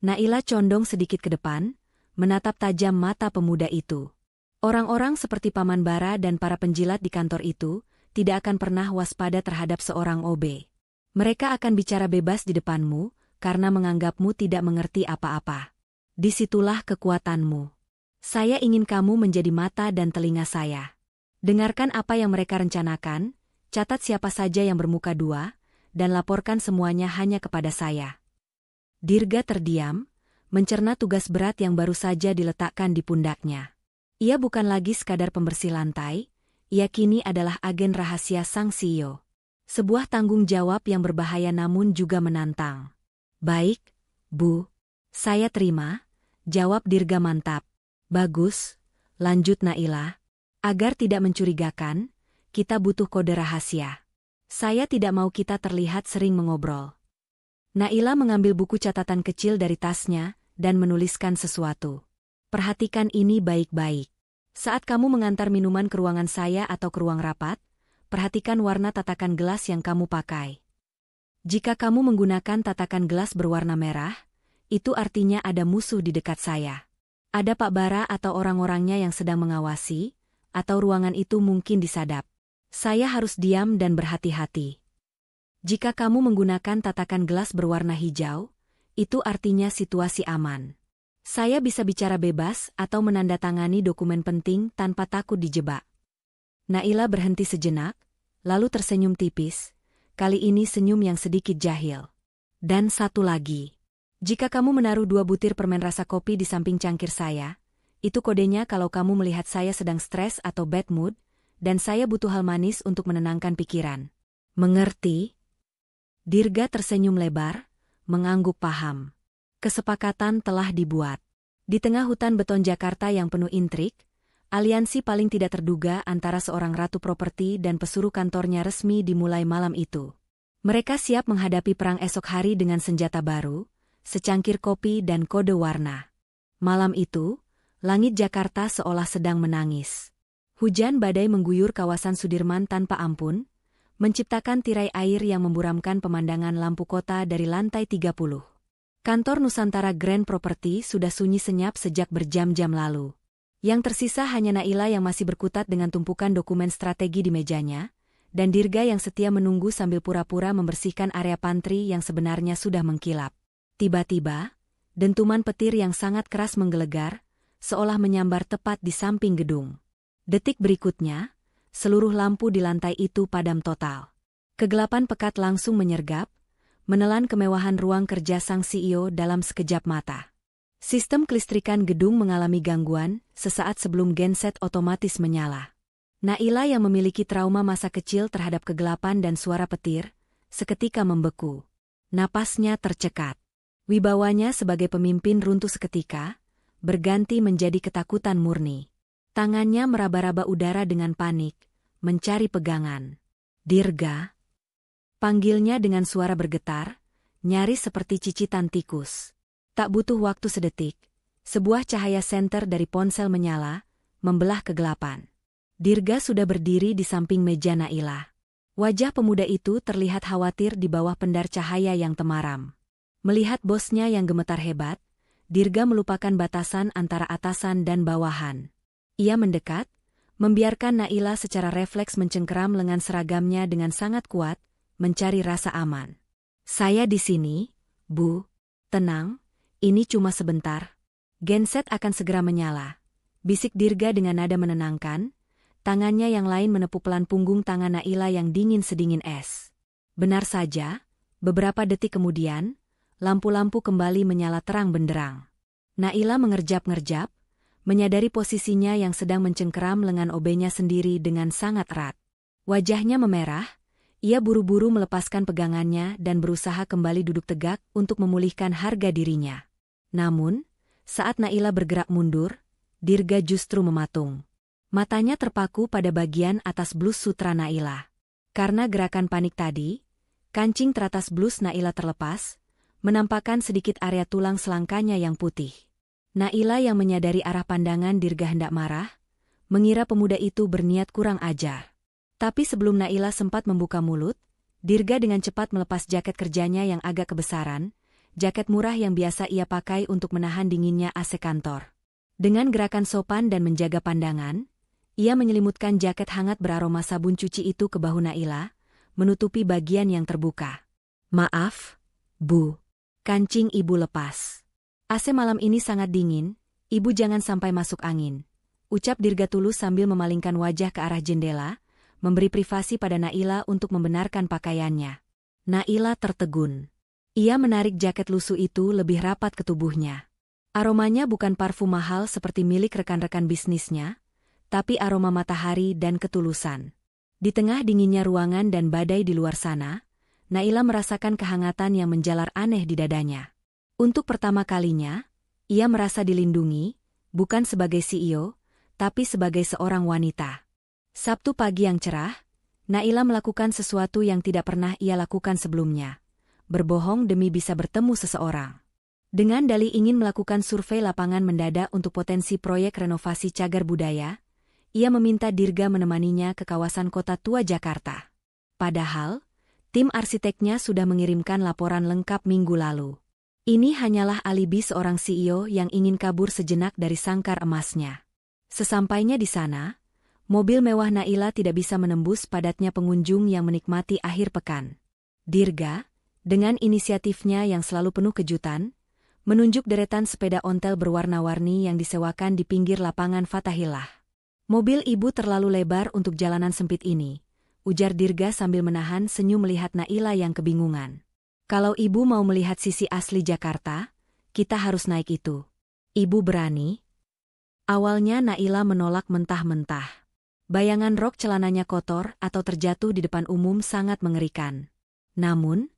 Naila condong sedikit ke depan, menatap tajam mata pemuda itu. Orang-orang seperti Paman Bara dan para penjilat di kantor itu tidak akan pernah waspada terhadap seorang OB. Mereka akan bicara bebas di depanmu, karena menganggapmu tidak mengerti apa-apa. Disitulah kekuatanmu. Saya ingin kamu menjadi mata dan telinga saya. Dengarkan apa yang mereka rencanakan, catat siapa saja yang bermuka dua, dan laporkan semuanya hanya kepada saya. Dirga terdiam, mencerna tugas berat yang baru saja diletakkan di pundaknya. Ia bukan lagi sekadar pembersih lantai, ia kini adalah agen rahasia sang CEO. Sebuah tanggung jawab yang berbahaya namun juga menantang. Baik, Bu. Saya terima, jawab Dirga mantap. Bagus, lanjut Naila. Agar tidak mencurigakan, kita butuh kode rahasia. Saya tidak mau kita terlihat sering mengobrol. Naila mengambil buku catatan kecil dari tasnya dan menuliskan sesuatu. Perhatikan ini baik-baik. Saat kamu mengantar minuman ke ruangan saya atau ke ruang rapat, perhatikan warna tatakan gelas yang kamu pakai. Jika kamu menggunakan tatakan gelas berwarna merah, itu artinya ada musuh di dekat saya. Ada Pak Bara atau orang-orangnya yang sedang mengawasi, atau ruangan itu mungkin disadap. Saya harus diam dan berhati-hati. Jika kamu menggunakan tatakan gelas berwarna hijau, itu artinya situasi aman. Saya bisa bicara bebas atau menandatangani dokumen penting tanpa takut dijebak. Naila berhenti sejenak, lalu tersenyum tipis, kali ini senyum yang sedikit jahil. Dan satu lagi. Jika kamu menaruh 2 butir permen rasa kopi di samping cangkir saya, itu kodenya kalau kamu melihat saya sedang stres atau bad mood, dan saya butuh hal manis untuk menenangkan pikiran. Mengerti? Dirga tersenyum lebar, mengangguk paham. Kesepakatan telah dibuat. Di tengah hutan beton Jakarta yang penuh intrik, aliansi paling tidak terduga antara seorang ratu properti dan pesuruh kantornya resmi dimulai malam itu. Mereka siap menghadapi perang esok hari dengan senjata baru, secangkir kopi dan kode warna. Malam itu, langit Jakarta seolah sedang menangis. Hujan badai mengguyur kawasan Sudirman tanpa ampun, menciptakan tirai air yang memburamkan pemandangan lampu kota dari lantai 30. Kantor Nusantara Grand Property sudah sunyi senyap sejak berjam-jam lalu. Yang tersisa hanya Naila yang masih berkutat dengan tumpukan dokumen strategi di mejanya, dan Dirga yang setia menunggu sambil pura-pura membersihkan area pantry yang sebenarnya sudah mengkilap. Tiba-tiba, dentuman petir yang sangat keras menggelegar, seolah menyambar tepat di samping gedung. Detik berikutnya, seluruh lampu di lantai itu padam total. Kegelapan pekat langsung menyergap, menelan kemewahan ruang kerja sang CEO dalam sekejap mata. Sistem kelistrikan gedung mengalami gangguan sesaat sebelum genset otomatis menyala. Naila yang memiliki trauma masa kecil terhadap kegelapan dan suara petir, seketika membeku. Napasnya tercekat. Wibawanya sebagai pemimpin runtuh seketika, berganti menjadi ketakutan murni. Tangannya meraba-raba udara dengan panik, mencari pegangan. Dirga. Panggilnya dengan suara bergetar, nyaris seperti cicitan tikus. Tak butuh waktu sedetik, sebuah cahaya senter dari ponsel menyala, membelah kegelapan. Dirga sudah berdiri di samping meja Naila. Wajah pemuda itu terlihat khawatir di bawah pendar cahaya yang temaram. Melihat bosnya yang gemetar hebat, Dirga melupakan batasan antara atasan dan bawahan. Ia mendekat, membiarkan Naila secara refleks mencengkeram lengan seragamnya dengan sangat kuat, mencari rasa aman. "Saya di sini, Bu. Tenang, ini cuma sebentar. Genset akan segera menyala," bisik Dirga dengan nada menenangkan, tangannya yang lain menepuk pelan punggung tangan Naila yang dingin sedingin es. Benar saja, beberapa detik kemudian, lampu-lampu kembali menyala terang benderang. Naila mengerjap-ngerjap, menyadari posisinya yang sedang mencengkeram lengan obenya sendiri dengan sangat erat. Wajahnya memerah, ia buru-buru melepaskan pegangannya dan berusaha kembali duduk tegak untuk memulihkan harga dirinya. Namun, saat Naila bergerak mundur, Dirga justru mematung. Matanya terpaku pada bagian atas blus sutra Naila. Karena gerakan panik tadi, kancing teratas blus Naila terlepas, menampakkan sedikit area tulang selangkanya yang putih. Naila yang menyadari arah pandangan Dirga hendak marah, mengira pemuda itu berniat kurang ajar. Tapi sebelum Naila sempat membuka mulut, Dirga dengan cepat melepas jaket kerjanya yang agak kebesaran, jaket murah yang biasa ia pakai untuk menahan dinginnya AC kantor. Dengan gerakan sopan dan menjaga pandangan, ia menyelimutkan jaket hangat beraroma sabun cuci itu ke bahu Naila, menutupi bagian yang terbuka. "Maaf, Bu. Kancing Ibu lepas. AC malam ini sangat dingin, Ibu jangan sampai masuk angin," ucap Dirga tulus sambil memalingkan wajah ke arah jendela, memberi privasi pada Naila untuk membenarkan pakaiannya. Naila tertegun. Ia menarik jaket lusuh itu lebih rapat ke tubuhnya. Aromanya bukan parfum mahal seperti milik rekan-rekan bisnisnya, tapi aroma matahari dan ketulusan. Di tengah dinginnya ruangan dan badai di luar sana, Naila merasakan kehangatan yang menjalar aneh di dadanya. Untuk pertama kalinya, ia merasa dilindungi, bukan sebagai CEO, tapi sebagai seorang wanita. Sabtu pagi yang cerah, Naila melakukan sesuatu yang tidak pernah ia lakukan sebelumnya. Berbohong demi bisa bertemu seseorang. Dengan dalih ingin melakukan survei lapangan mendadak untuk potensi proyek renovasi cagar budaya, ia meminta Dirga menemaninya ke kawasan Kota Tua Jakarta. Padahal, tim arsiteknya sudah mengirimkan laporan lengkap minggu lalu. Ini hanyalah alibi seorang CEO yang ingin kabur sejenak dari sangkar emasnya. Sesampainya di sana, mobil mewah Naila tidak bisa menembus padatnya pengunjung yang menikmati akhir pekan. Dirga, dengan inisiatifnya yang selalu penuh kejutan, menunjuk deretan sepeda ontel berwarna-warni yang disewakan di pinggir lapangan Fathahillah. "Mobil Ibu terlalu lebar untuk jalanan sempit ini," ujar Dirga sambil menahan senyum melihat Naila yang kebingungan. "Kalau Ibu mau melihat sisi asli Jakarta, kita harus naik itu. Ibu berani?" Awalnya Naila menolak mentah-mentah. Bayangan rok celananya kotor atau terjatuh di depan umum sangat mengerikan. Namun,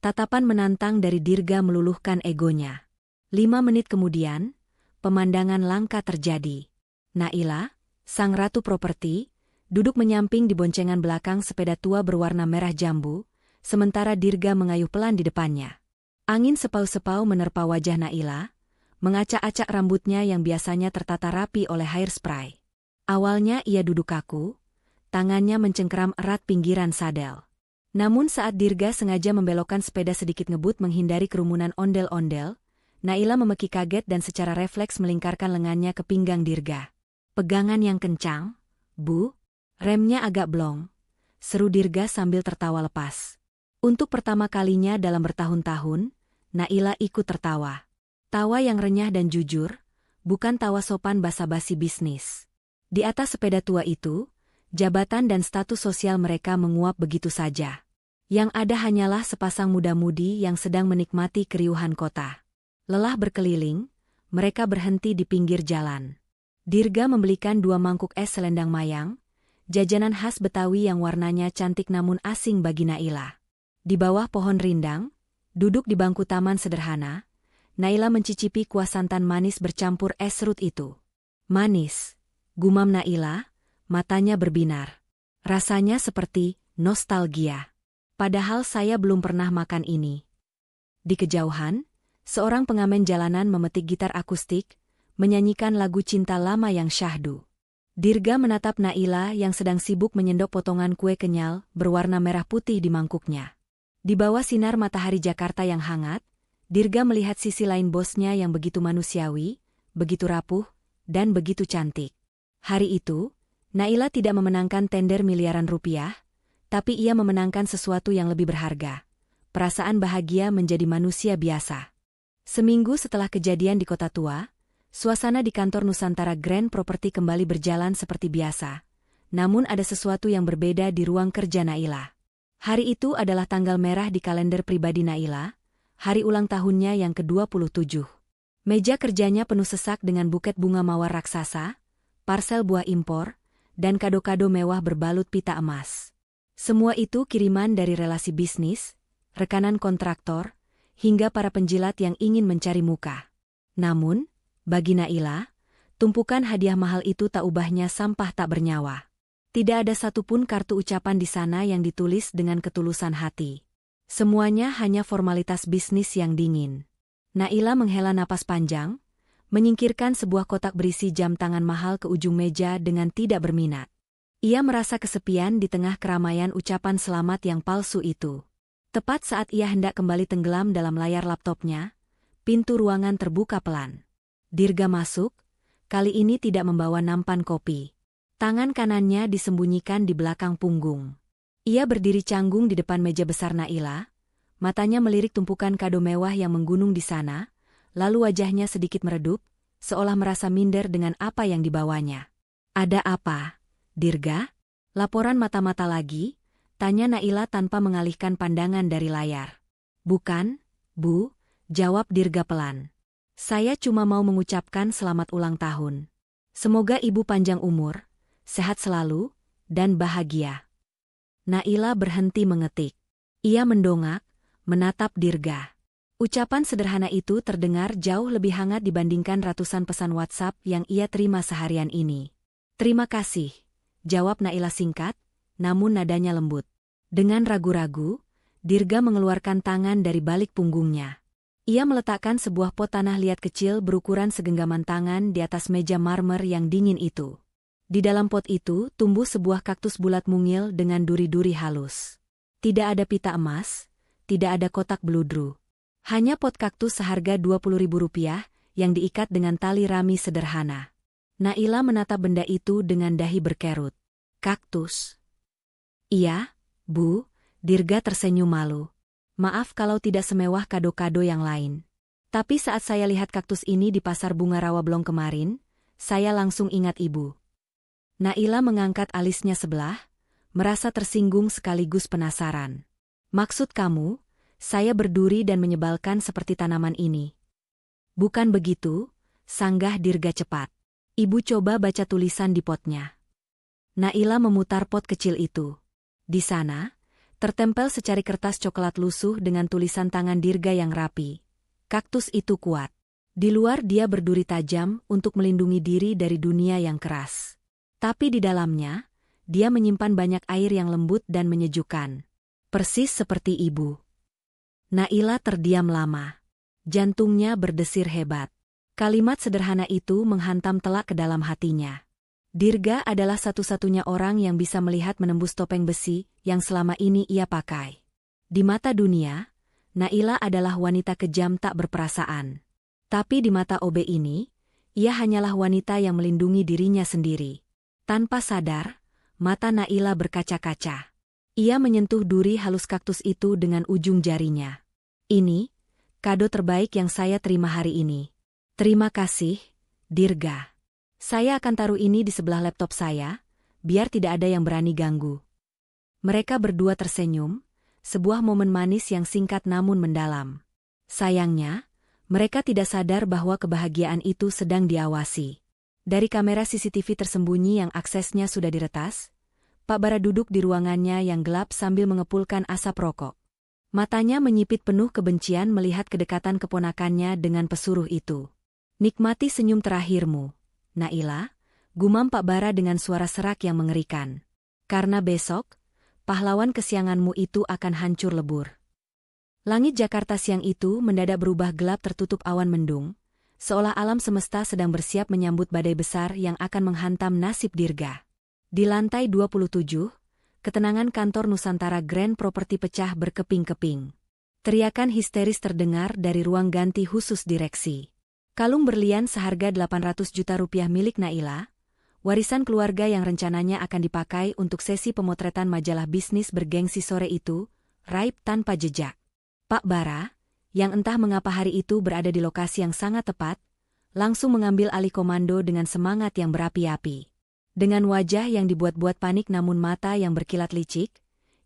tatapan menantang dari Dirga meluluhkan egonya. 5 menit kemudian, pemandangan langka terjadi. Naila, sang ratu properti, duduk menyamping di boncengan belakang sepeda tua berwarna merah jambu, sementara Dirga mengayuh pelan di depannya. Angin sepau-sepau menerpa wajah Naila, mengacak-acak rambutnya yang biasanya tertata rapi oleh hairspray. Awalnya ia duduk kaku, tangannya mencengkeram erat pinggiran sadel. Namun saat Dirga sengaja membelokkan sepeda sedikit ngebut menghindari kerumunan ondel-ondel, Naila memeki kaget dan secara refleks melingkarkan lengannya ke pinggang Dirga. "Pegangan yang kencang, Bu. Remnya agak blong," seru Dirga sambil tertawa lepas. Untuk pertama kalinya dalam bertahun-tahun, Naila ikut tertawa. Tawa yang renyah dan jujur, bukan tawa sopan basa-basi bisnis. Di atas sepeda tua itu, jabatan dan status sosial mereka menguap begitu saja. Yang ada hanyalah sepasang muda-mudi yang sedang menikmati keriuhan kota. Lelah berkeliling, mereka berhenti di pinggir jalan. Dirga membelikan 2 mangkuk es selendang mayang, jajanan khas Betawi yang warnanya cantik namun asing bagi Naila. Di bawah pohon rindang, duduk di bangku taman sederhana, Naila mencicipi kuah santan manis bercampur es serut itu. "Manis," gumam Naila, matanya berbinar. "Rasanya seperti nostalgia. Padahal saya belum pernah makan ini." Di kejauhan, seorang pengamen jalanan memetik gitar akustik, menyanyikan lagu cinta lama yang syahdu. Dirga menatap Naila yang sedang sibuk menyendok potongan kue kenyal berwarna merah putih di mangkuknya. Di bawah sinar matahari Jakarta yang hangat, Dirga melihat sisi lain bosnya yang begitu manusiawi, begitu rapuh, dan begitu cantik. Hari itu, Naila tidak memenangkan tender miliaran rupiah, tapi ia memenangkan sesuatu yang lebih berharga. Perasaan bahagia menjadi manusia biasa. Seminggu setelah kejadian di Kota Tua, suasana di kantor Nusantara Grand Property kembali berjalan seperti biasa. Namun ada sesuatu yang berbeda di ruang kerja Naila. Hari itu adalah tanggal merah di kalender pribadi Naila, hari ulang tahunnya yang ke-27. Meja kerjanya penuh sesak dengan buket bunga mawar raksasa, parsel buah impor, dan kado-kado mewah berbalut pita emas. Semua itu kiriman dari relasi bisnis, rekanan kontraktor, hingga para penjilat yang ingin mencari muka. Namun, bagi Naila, tumpukan hadiah mahal itu tak ubahnya sampah tak bernyawa. Tidak ada satupun kartu ucapan di sana yang ditulis dengan ketulusan hati. Semuanya hanya formalitas bisnis yang dingin. Naila menghela napas panjang, menyingkirkan sebuah kotak berisi jam tangan mahal ke ujung meja dengan tidak berminat. Ia merasa kesepian di tengah keramaian ucapan selamat yang palsu itu. Tepat saat ia hendak kembali tenggelam dalam layar laptopnya, pintu ruangan terbuka pelan. Dirga masuk, kali ini tidak membawa nampan kopi. Tangan kanannya disembunyikan di belakang punggung. Ia berdiri canggung di depan meja besar Naila, matanya melirik tumpukan kado mewah yang menggunung di sana, lalu wajahnya sedikit meredup, seolah merasa minder dengan apa yang dibawanya. "Ada apa, Dirga?" "Laporan mata-mata lagi?" tanya Naila tanpa mengalihkan pandangan dari layar. "Bukan, Bu," jawab Dirga pelan. "Saya cuma mau mengucapkan selamat ulang tahun. Semoga Ibu panjang umur, sehat selalu, dan bahagia." Naila berhenti mengetik. Ia mendongak, menatap Dirga. Ucapan sederhana itu terdengar jauh lebih hangat dibandingkan ratusan pesan WhatsApp yang ia terima seharian ini. "Terima kasih," jawab Naila singkat, namun nadanya lembut. Dengan ragu-ragu, Dirga mengeluarkan tangan dari balik punggungnya. Ia meletakkan sebuah pot tanah liat kecil berukuran segenggaman tangan di atas meja marmer yang dingin itu. Di dalam pot itu tumbuh sebuah kaktus bulat mungil dengan duri-duri halus. Tidak ada pita emas, tidak ada kotak beludru. Hanya pot kaktus seharga Rp20.000 yang diikat dengan tali rami sederhana. Naila menatap benda itu dengan dahi berkerut. "Kaktus?" "Iya, Bu," Dirga tersenyum malu. "Maaf kalau tidak semewah kado-kado yang lain. Tapi saat saya lihat kaktus ini di pasar bunga Rawablong kemarin, saya langsung ingat Ibu." Naila mengangkat alisnya sebelah, merasa tersinggung sekaligus penasaran. "Maksud kamu, saya berduri dan menyebalkan seperti tanaman ini?" "Bukan begitu," sanggah Dirga cepat. "Ibu coba baca tulisan di potnya." Naila memutar pot kecil itu. Di sana, tertempel secari kertas coklat lusuh dengan tulisan tangan Dirga yang rapi. "Kaktus itu kuat. Di luar dia berduri tajam untuk melindungi diri dari dunia yang keras. Tapi di dalamnya, dia menyimpan banyak air yang lembut dan menyejukkan. Persis seperti Ibu." Naila terdiam lama. Jantungnya berdesir hebat. Kalimat sederhana itu menghantam telak ke dalam hatinya. Dirga adalah satu-satunya orang yang bisa melihat menembus topeng besi yang selama ini ia pakai. Di mata dunia, Naila adalah wanita kejam tak berperasaan. Tapi di mata OB ini, ia hanyalah wanita yang melindungi dirinya sendiri. Tanpa sadar, mata Naila berkaca-kaca. Ia menyentuh duri halus kaktus itu dengan ujung jarinya. Ini, kado terbaik yang saya terima hari ini. Terima kasih, Dirga. Saya akan taruh ini di sebelah laptop saya, biar tidak ada yang berani ganggu. Mereka berdua tersenyum, sebuah momen manis yang singkat namun mendalam. Sayangnya, mereka tidak sadar bahwa kebahagiaan itu sedang diawasi. Dari kamera CCTV tersembunyi yang aksesnya sudah diretas, Pak Bara duduk di ruangannya yang gelap sambil mengepulkan asap rokok. Matanya menyipit penuh kebencian melihat kedekatan keponakannya dengan pesuruh itu. Nikmati senyum terakhirmu, Naila, gumam Pak Bara dengan suara serak yang mengerikan. Karena besok, pahlawan kesianganmu itu akan hancur lebur. Langit Jakarta siang itu mendadak berubah gelap tertutup awan mendung, seolah alam semesta sedang bersiap menyambut badai besar yang akan menghantam nasib Dirga. Di lantai 27, ketenangan kantor Nusantara Grand Property pecah berkeping-keping. Teriakan histeris terdengar dari ruang ganti khusus direksi. Kalung berlian seharga 800 juta rupiah milik Naila, warisan keluarga yang rencananya akan dipakai untuk sesi pemotretan majalah bisnis bergengsi sore itu, raib tanpa jejak. Pak Bara, yang entah mengapa hari itu berada di lokasi yang sangat tepat, langsung mengambil alih komando dengan semangat yang berapi-api. Dengan wajah yang dibuat-buat panik namun mata yang berkilat licik,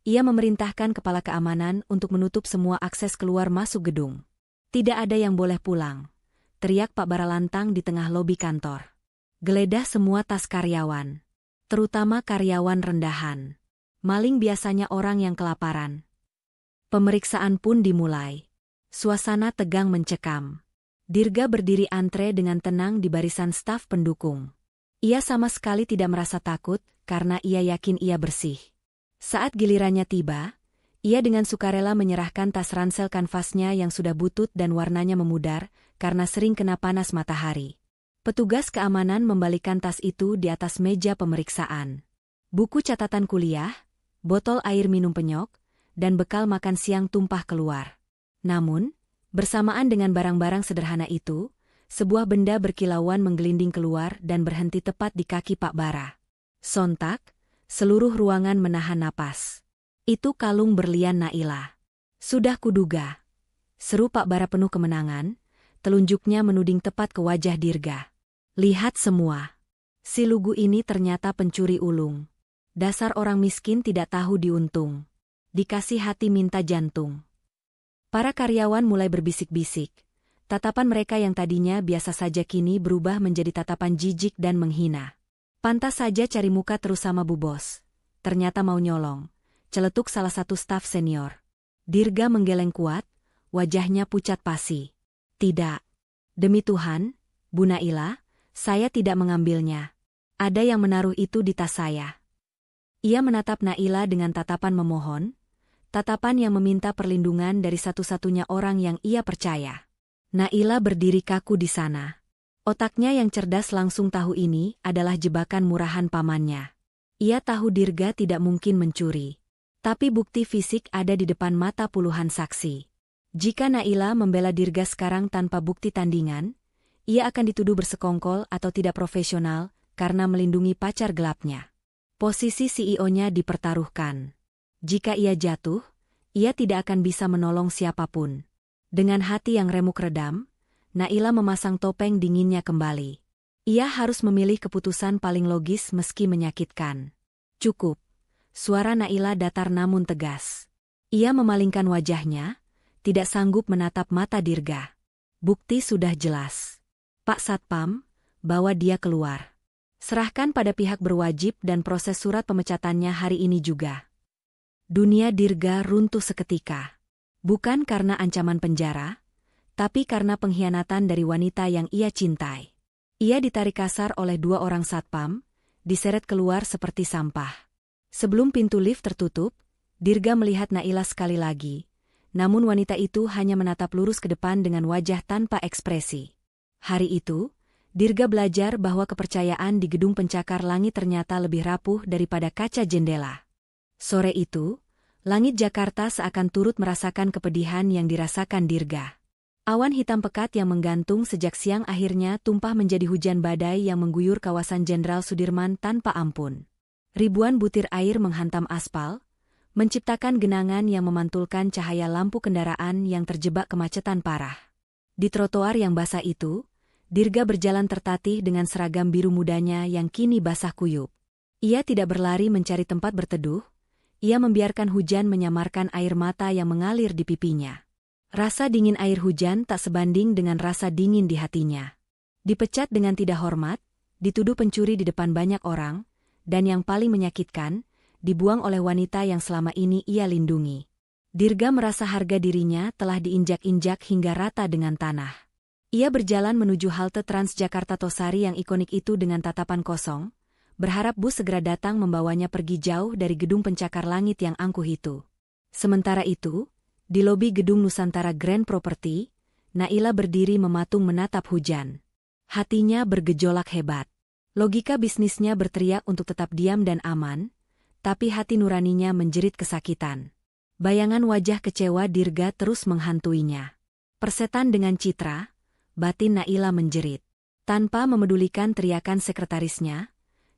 ia memerintahkan kepala keamanan untuk menutup semua akses keluar masuk gedung. Tidak ada yang boleh pulang, teriak Pak Bara lantang di tengah lobi kantor. Geledah semua tas karyawan, terutama karyawan rendahan. Maling biasanya orang yang kelaparan. Pemeriksaan pun dimulai. Suasana tegang mencekam. Dirga berdiri antre dengan tenang di barisan staf pendukung. Ia sama sekali tidak merasa takut karena ia yakin ia bersih. Saat gilirannya tiba, ia dengan sukarela menyerahkan tas ransel kanvasnya yang sudah butut dan warnanya memudar karena sering kena panas matahari. Petugas keamanan membalikan tas itu di atas meja pemeriksaan. Buku catatan kuliah, botol air minum penyok, dan bekal makan siang tumpah keluar. Namun, bersamaan dengan barang-barang sederhana itu, sebuah benda berkilauan menggelinding keluar dan berhenti tepat di kaki Pak Bara. Sontak, seluruh ruangan menahan napas. Itu kalung berlian Naila. Sudah kuduga, seru Pak Bara penuh kemenangan, telunjuknya menuding tepat ke wajah Dirga. Lihat semua. Si lugu ini ternyata pencuri ulung. Dasar orang miskin tidak tahu diuntung. Dikasih hati minta jantung. Para karyawan mulai berbisik-bisik. Tatapan mereka yang tadinya biasa saja kini berubah menjadi tatapan jijik dan menghina. Pantas saja cari muka terus sama Bu Bos. Ternyata mau nyolong. Celetuk salah satu staf senior. Dirga menggeleng kuat, wajahnya pucat pasi. Tidak. Demi Tuhan, Bu Naila, saya tidak mengambilnya. Ada yang menaruh itu di tas saya. Ia menatap Naila dengan tatapan memohon, tatapan yang meminta perlindungan dari satu-satunya orang yang ia percaya. Naila berdiri kaku di sana. Otaknya yang cerdas langsung tahu ini adalah jebakan murahan pamannya. Ia tahu Dirga tidak mungkin mencuri. Tapi bukti fisik ada di depan mata puluhan saksi. Jika Naila membela Dirga sekarang tanpa bukti tandingan, ia akan dituduh bersekongkol atau tidak profesional karena melindungi pacar gelapnya. Posisi CEO-nya dipertaruhkan. Jika ia jatuh, ia tidak akan bisa menolong siapapun. Dengan hati yang remuk redam, Naila memasang topeng dinginnya kembali. Ia harus memilih keputusan paling logis meski menyakitkan. Cukup. Suara Naila datar namun tegas. Ia memalingkan wajahnya, tidak sanggup menatap mata Dirga. Bukti sudah jelas. Pak Satpam, bawa dia keluar. Serahkan pada pihak berwajib dan proses surat pemecatannya hari ini juga. Dunia Dirga runtuh seketika. Bukan karena ancaman penjara, tapi karena pengkhianatan dari wanita yang ia cintai. Ia ditarik kasar oleh dua orang satpam, diseret keluar seperti sampah. Sebelum pintu lift tertutup, Dirga melihat Naila sekali lagi, namun wanita itu hanya menatap lurus ke depan dengan wajah tanpa ekspresi. Hari itu, Dirga belajar bahwa kepercayaan di gedung pencakar langit ternyata lebih rapuh daripada kaca jendela. Sore itu, langit Jakarta seakan turut merasakan kepedihan yang dirasakan Dirga. Awan hitam pekat yang menggantung sejak siang akhirnya tumpah menjadi hujan badai yang mengguyur kawasan Jenderal Sudirman tanpa ampun. Ribuan butir air menghantam aspal, menciptakan genangan yang memantulkan cahaya lampu kendaraan yang terjebak kemacetan parah. Di trotoar yang basah itu, Dirga berjalan tertatih dengan seragam biru mudanya yang kini basah kuyup. Ia tidak berlari mencari tempat berteduh, ia membiarkan hujan menyamarkan air mata yang mengalir di pipinya. Rasa dingin air hujan tak sebanding dengan rasa dingin di hatinya. Dipecat dengan tidak hormat, dituduh pencuri di depan banyak orang, dan yang paling menyakitkan, dibuang oleh wanita yang selama ini ia lindungi. Dirga merasa harga dirinya telah diinjak-injak hingga rata dengan tanah. Ia berjalan menuju halte Transjakarta Tosari yang ikonik itu dengan tatapan kosong, berharap bus segera datang membawanya pergi jauh dari gedung pencakar langit yang angkuh itu. Sementara itu, di lobi gedung Nusantara Grand Property, Naila berdiri mematung menatap hujan. Hatinya bergejolak hebat. Logika bisnisnya berteriak untuk tetap diam dan aman, tapi hati nuraninya menjerit kesakitan. Bayangan wajah kecewa Dirga terus menghantuinya. Persetan dengan citra, batin Naila menjerit. Tanpa memedulikan teriakan sekretarisnya,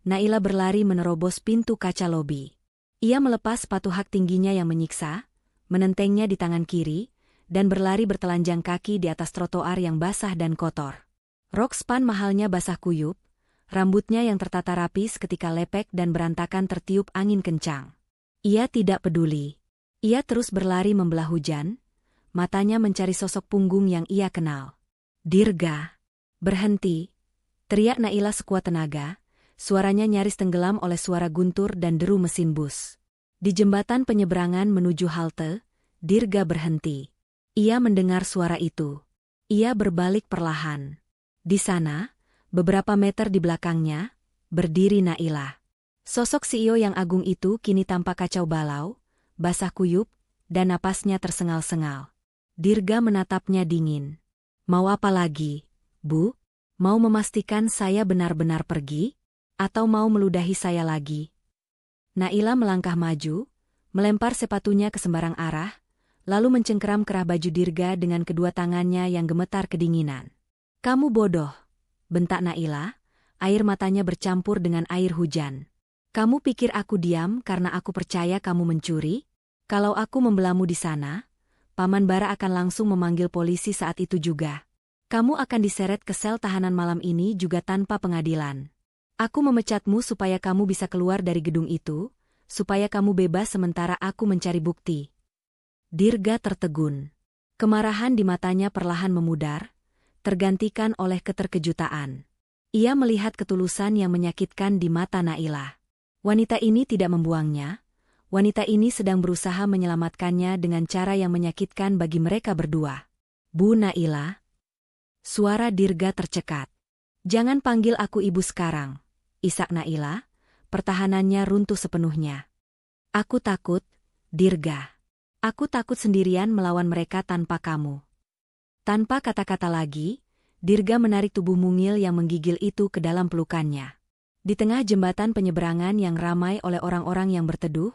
Naila berlari menerobos pintu kaca lobi. Ia melepas sepatu hak tingginya yang menyiksa, menentengnya di tangan kiri, dan berlari bertelanjang kaki di atas trotoar yang basah dan kotor. Rok span mahalnya basah kuyup, rambutnya yang tertata rapi seketika lepek dan berantakan tertiup angin kencang. Ia tidak peduli. Ia terus berlari membelah hujan, matanya mencari sosok punggung yang ia kenal. Dirga, berhenti, teriak Naila sekuat tenaga, suaranya nyaris tenggelam oleh suara guntur dan deru mesin bus. Di jembatan penyeberangan menuju halte, Dirga berhenti. Ia mendengar suara itu. Ia berbalik perlahan. Di sana, beberapa meter di belakangnya, berdiri Naila. Sosok CEO yang agung itu kini tampak kacau balau, basah kuyup, dan napasnya tersengal-sengal. Dirga menatapnya dingin. Mau apa lagi, Bu? Mau memastikan saya benar-benar pergi? Atau mau meludahi saya lagi? Naila melangkah maju, melempar sepatunya ke sembarang arah, lalu mencengkeram kerah baju Dirga dengan kedua tangannya yang gemetar kedinginan. Kamu bodoh, bentak Naila, air matanya bercampur dengan air hujan. Kamu pikir aku diam karena aku percaya kamu mencuri? Kalau aku membelamu di sana, Paman Bara akan langsung memanggil polisi saat itu juga. Kamu akan diseret ke sel tahanan malam ini juga tanpa pengadilan. Aku memecatmu supaya kamu bisa keluar dari gedung itu, supaya kamu bebas sementara aku mencari bukti. Dirga tertegun. Kemarahan di matanya perlahan memudar, tergantikan oleh keterkejutaan. Ia melihat ketulusan yang menyakitkan di mata Naila. Wanita ini tidak membuangnya. Wanita ini sedang berusaha menyelamatkannya dengan cara yang menyakitkan bagi mereka berdua. Bu Naila. Suara Dirga tercekat. Jangan panggil aku ibu sekarang, isak Naila, pertahanannya runtuh sepenuhnya. Aku takut, Dirga. Aku takut sendirian melawan mereka tanpa kamu. Tanpa kata-kata lagi, Dirga menarik tubuh mungil yang menggigil itu ke dalam pelukannya. Di tengah jembatan penyeberangan yang ramai oleh orang-orang yang berteduh,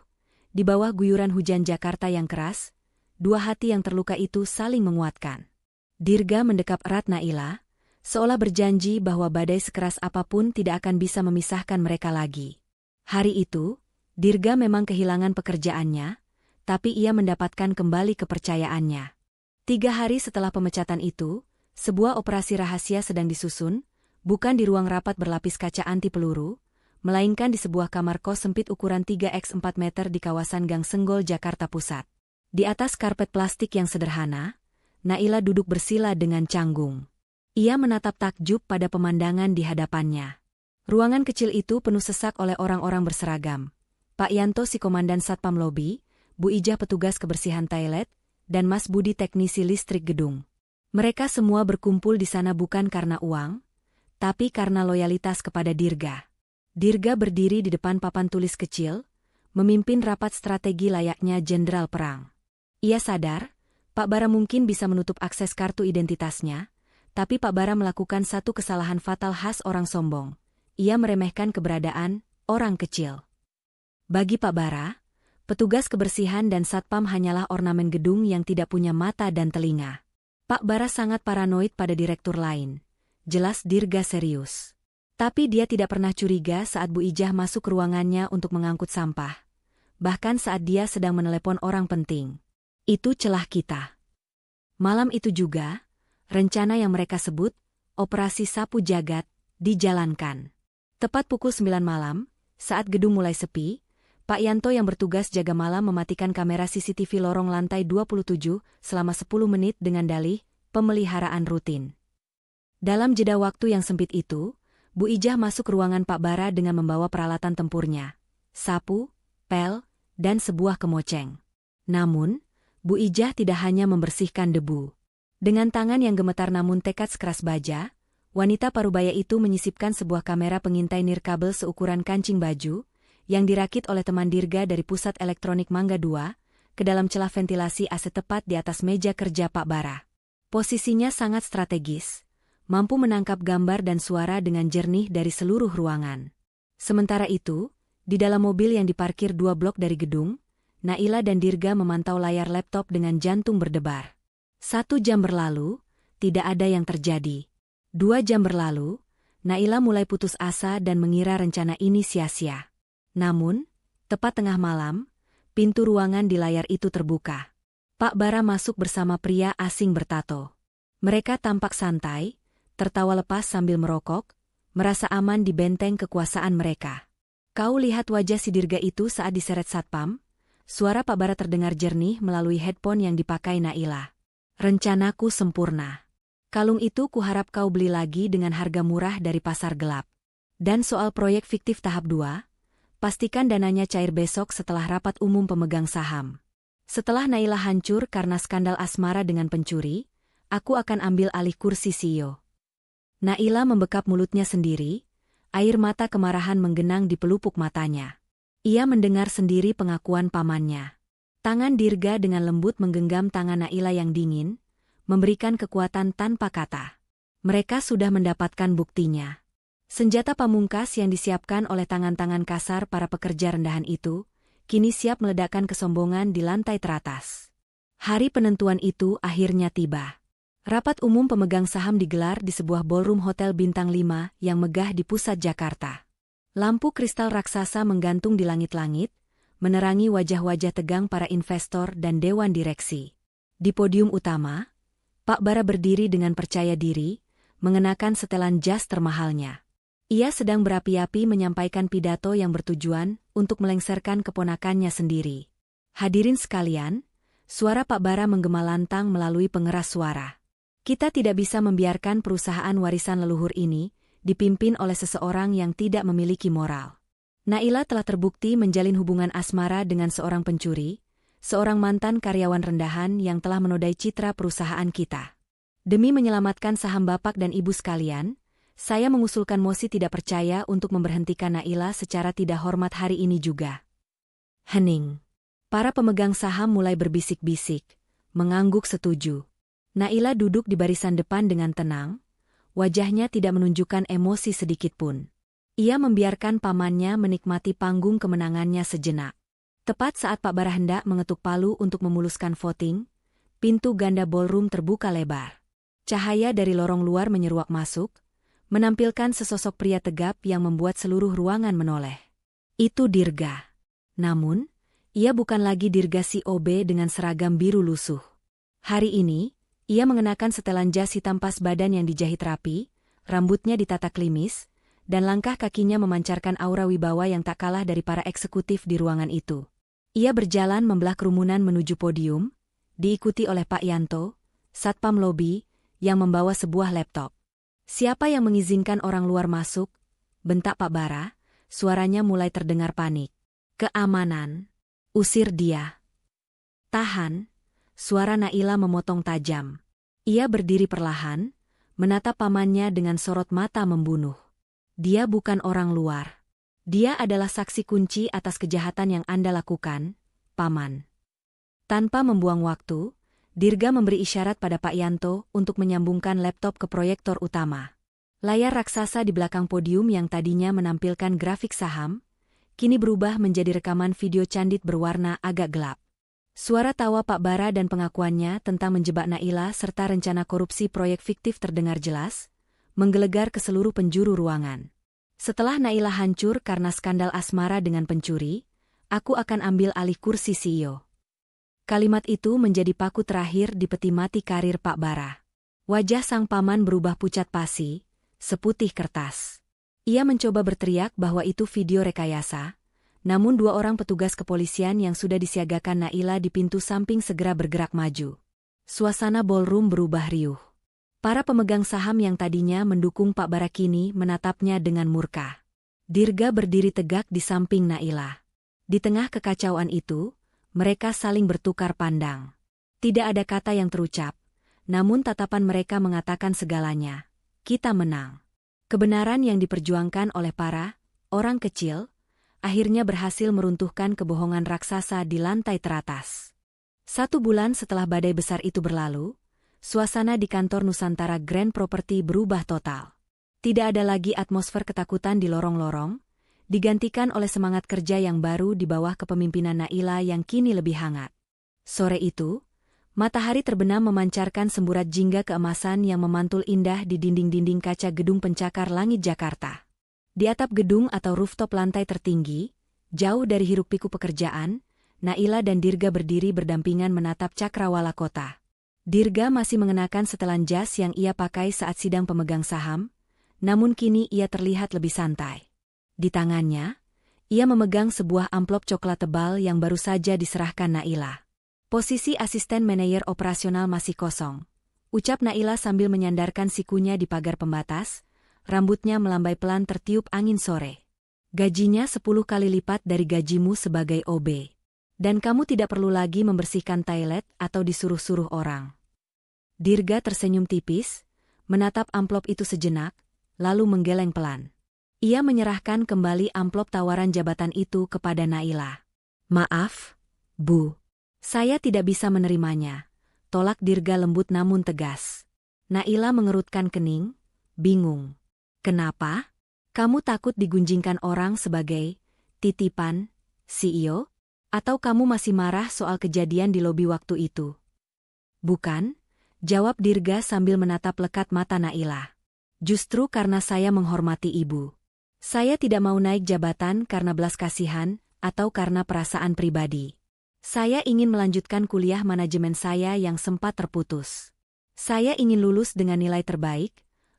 di bawah guyuran hujan Jakarta yang keras, dua hati yang terluka itu saling menguatkan. Dirga mendekap erat Naila, seolah berjanji bahwa badai sekeras apapun tidak akan bisa memisahkan mereka lagi. Hari itu, Dirga memang kehilangan pekerjaannya, tapi ia mendapatkan kembali kepercayaannya. 3 hari setelah pemecatan itu, sebuah operasi rahasia sedang disusun, bukan di ruang rapat berlapis kaca anti peluru, melainkan di sebuah kamar kos sempit ukuran 3x4 meter di kawasan Gang Senggol, Jakarta Pusat. Di atas karpet plastik yang sederhana, Naila duduk bersila dengan canggung. Ia menatap takjub pada pemandangan di hadapannya. Ruangan kecil itu penuh sesak oleh orang-orang berseragam. Pak Yanto si komandan Satpam Lobi, Bu Ijah petugas kebersihan toilet, dan Mas Budi teknisi listrik gedung. Mereka semua berkumpul di sana bukan karena uang, tapi karena loyalitas kepada Dirga. Dirga berdiri di depan papan tulis kecil, memimpin rapat strategi layaknya jenderal perang. Ia sadar, Pak Bara mungkin bisa menutup akses kartu identitasnya, Tapi Pak Bara melakukan satu kesalahan fatal khas orang sombong. Ia meremehkan keberadaan orang kecil. Bagi Pak Bara, petugas kebersihan dan satpam hanyalah ornamen gedung yang tidak punya mata dan telinga. Pak Bara sangat paranoid pada direktur lain. Jelas Dirga serius. Tapi dia tidak pernah curiga saat Bu Ijah masuk ke ruangannya untuk mengangkut sampah. Bahkan saat dia sedang menelepon orang penting. Itu celah kita. Malam itu juga, rencana yang mereka sebut, Operasi Sapu Jagat, dijalankan. Tepat pukul 9 malam, saat gedung mulai sepi, Pak Yanto yang bertugas jaga malam mematikan kamera CCTV lorong lantai 27 selama 10 menit dengan dalih pemeliharaan rutin. Dalam jeda waktu yang sempit itu, Bu Ijah masuk ruangan Pak Bara dengan membawa peralatan tempurnya, sapu, pel, dan sebuah kemoceng. Namun, Bu Ijah tidak hanya membersihkan debu. Dengan tangan yang gemetar namun tekad sekeras baja, wanita parubaya itu menyisipkan sebuah kamera pengintai nirkabel seukuran kancing baju, yang dirakit oleh teman Dirga dari Pusat Elektronik Mangga 2, ke dalam celah ventilasi AC tepat di atas meja kerja Pak Bara. Posisinya sangat strategis, mampu menangkap gambar dan suara dengan jernih dari seluruh ruangan. Sementara itu, di dalam mobil yang diparkir 2 blok dari gedung, Naila dan Dirga memantau layar laptop dengan jantung berdebar. 1 jam berlalu, tidak ada yang terjadi. 2 jam berlalu, Naila mulai putus asa dan mengira rencana ini sia-sia. Namun, tepat tengah malam, pintu ruangan di layar itu terbuka. Pak Bara masuk bersama pria asing bertato. Mereka tampak santai, tertawa lepas sambil merokok, merasa aman di benteng kekuasaan mereka. Kau lihat wajah si Dirga itu saat diseret satpam? Suara Pak Bara terdengar jernih melalui headphone yang dipakai Naila. Rencanaku sempurna. Kalung itu kuharap kau beli lagi dengan harga murah dari pasar gelap. Dan soal proyek fiktif tahap 2, pastikan dananya cair besok setelah rapat umum pemegang saham. Setelah Naila hancur karena skandal asmara dengan pencuri, aku akan ambil alih kursi CEO. Naila membekap mulutnya sendiri, air mata kemarahan menggenang di pelupuk matanya. Ia mendengar sendiri pengakuan pamannya. Tangan Dirga dengan lembut menggenggam tangan Naila yang dingin, memberikan kekuatan tanpa kata. Mereka sudah mendapatkan buktinya. Senjata pamungkas yang disiapkan oleh tangan-tangan kasar para pekerja rendahan itu, kini siap meledakkan kesombongan di lantai teratas. Hari penentuan itu akhirnya tiba. Rapat umum pemegang saham digelar di sebuah ballroom hotel bintang 5 yang megah di pusat Jakarta. Lampu kristal raksasa menggantung di langit-langit, menerangi wajah-wajah tegang para investor dan dewan direksi. Di podium utama, Pak Bara berdiri dengan percaya diri, mengenakan setelan jas termahalnya. Ia sedang berapi-api menyampaikan pidato yang bertujuan untuk melengsarkan keponakannya sendiri. Hadirin sekalian, suara Pak Bara menggema lantang melalui pengeras suara. Kita tidak bisa membiarkan perusahaan warisan leluhur ini dipimpin oleh seseorang yang tidak memiliki moral. Naila telah terbukti menjalin hubungan asmara dengan seorang pencuri, seorang mantan karyawan rendahan yang telah menodai citra perusahaan kita. Demi menyelamatkan saham Bapak dan Ibu sekalian, saya mengusulkan mosi tidak percaya untuk memberhentikan Naila secara tidak hormat hari ini juga. Hening. Para pemegang saham mulai berbisik-bisik, mengangguk setuju. Naila duduk di barisan depan dengan tenang, wajahnya tidak menunjukkan emosi sedikitpun. Ia membiarkan pamannya menikmati panggung kemenangannya sejenak. Tepat saat Pak Bara hendak mengetuk palu untuk memuluskan voting, pintu ganda ballroom terbuka lebar. Cahaya dari lorong luar menyeruak masuk, menampilkan sesosok pria tegap yang membuat seluruh ruangan menoleh. Itu Dirga. Namun, ia bukan lagi Dirga si OB dengan seragam biru lusuh. Hari ini, ia mengenakan setelan jas hitam pas badan yang dijahit rapi, rambutnya ditata klimis, dan langkah kakinya memancarkan aura wibawa yang tak kalah dari para eksekutif di ruangan itu. Ia berjalan membelah kerumunan menuju podium, diikuti oleh Pak Yanto, satpam lobi, yang membawa sebuah laptop. Siapa yang mengizinkan orang luar masuk? Bentak Pak Bara, suaranya mulai terdengar panik. Keamanan. Usir dia. Tahan. Suara Naila memotong tajam. Ia berdiri perlahan, menatap pamannya dengan sorot mata membunuh. Dia bukan orang luar. Dia adalah saksi kunci atas kejahatan yang Anda lakukan, Paman. Tanpa membuang waktu, Dirga memberi isyarat pada Pak Yanto untuk menyambungkan laptop ke proyektor utama. Layar raksasa di belakang podium yang tadinya menampilkan grafik saham, kini berubah menjadi rekaman video candid berwarna agak gelap. Suara tawa Pak Bara dan pengakuannya tentang menjebak Naila serta rencana korupsi proyek fiktif terdengar jelas, menggelegar ke seluruh penjuru ruangan. Setelah Naila hancur karena skandal asmara dengan pencuri, aku akan ambil alih kursi CEO. Kalimat itu menjadi paku terakhir di peti mati karir Pak Bara. Wajah sang paman berubah pucat pasi, seputih kertas. Ia mencoba berteriak bahwa itu video rekayasa, namun 2 orang petugas kepolisian yang sudah disiagakan Naila di pintu samping segera bergerak maju. Suasana ballroom berubah riuh. Para pemegang saham yang tadinya mendukung Pak Bara kini menatapnya dengan murka. Dirga berdiri tegak di samping Naila. Di tengah kekacauan itu, mereka saling bertukar pandang. Tidak ada kata yang terucap, namun tatapan mereka mengatakan segalanya. Kita menang. Kebenaran yang diperjuangkan oleh para orang kecil akhirnya berhasil meruntuhkan kebohongan raksasa di lantai teratas. 1 bulan setelah badai besar itu berlalu, suasana di kantor Nusantara Grand Property berubah total. Tidak ada lagi atmosfer ketakutan di lorong-lorong, digantikan oleh semangat kerja yang baru di bawah kepemimpinan Naila yang kini lebih hangat. Sore itu, matahari terbenam memancarkan semburat jingga keemasan yang memantul indah di dinding-dinding kaca gedung pencakar langit Jakarta. Di atap gedung atau rooftop lantai tertinggi, jauh dari hiruk-pikuk pekerjaan, Naila dan Dirga berdiri berdampingan menatap cakrawala kota. Dirga masih mengenakan setelan jas yang ia pakai saat sidang pemegang saham, namun kini ia terlihat lebih santai. Di tangannya, ia memegang sebuah amplop coklat tebal yang baru saja diserahkan Naila. Posisi asisten manajer operasional masih kosong, ucap Naila sambil menyandarkan sikunya di pagar pembatas, rambutnya melambai pelan tertiup angin sore. Gajinya 10 kali lipat dari gajimu sebagai OB. Dan kamu tidak perlu lagi membersihkan toilet atau disuruh-suruh orang. Dirga tersenyum tipis, menatap amplop itu sejenak, lalu menggeleng pelan. Ia menyerahkan kembali amplop tawaran jabatan itu kepada Naila. Maaf, Bu. Saya tidak bisa menerimanya, tolak Dirga lembut namun tegas. Naila mengerutkan kening, bingung. Kenapa? Kamu takut digunjingkan orang sebagai titipan CEO? Atau kamu masih marah soal kejadian di lobi waktu itu? Bukan, jawab Dirga sambil menatap lekat mata Naila. Justru karena saya menghormati ibu. Saya tidak mau naik jabatan karena belas kasihan atau karena perasaan pribadi. Saya ingin melanjutkan kuliah manajemen saya yang sempat terputus. Saya ingin lulus dengan nilai terbaik,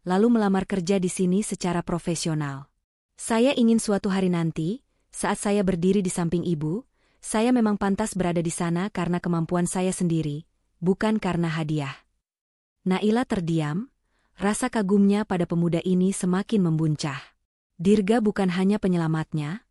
lalu melamar kerja di sini secara profesional. Saya ingin suatu hari nanti, saat saya berdiri di samping ibu, saya memang pantas berada di sana karena kemampuan saya sendiri, bukan karena hadiah. Naila terdiam, rasa kagumnya pada pemuda ini semakin membuncah. Dirga bukan hanya penyelamatnya,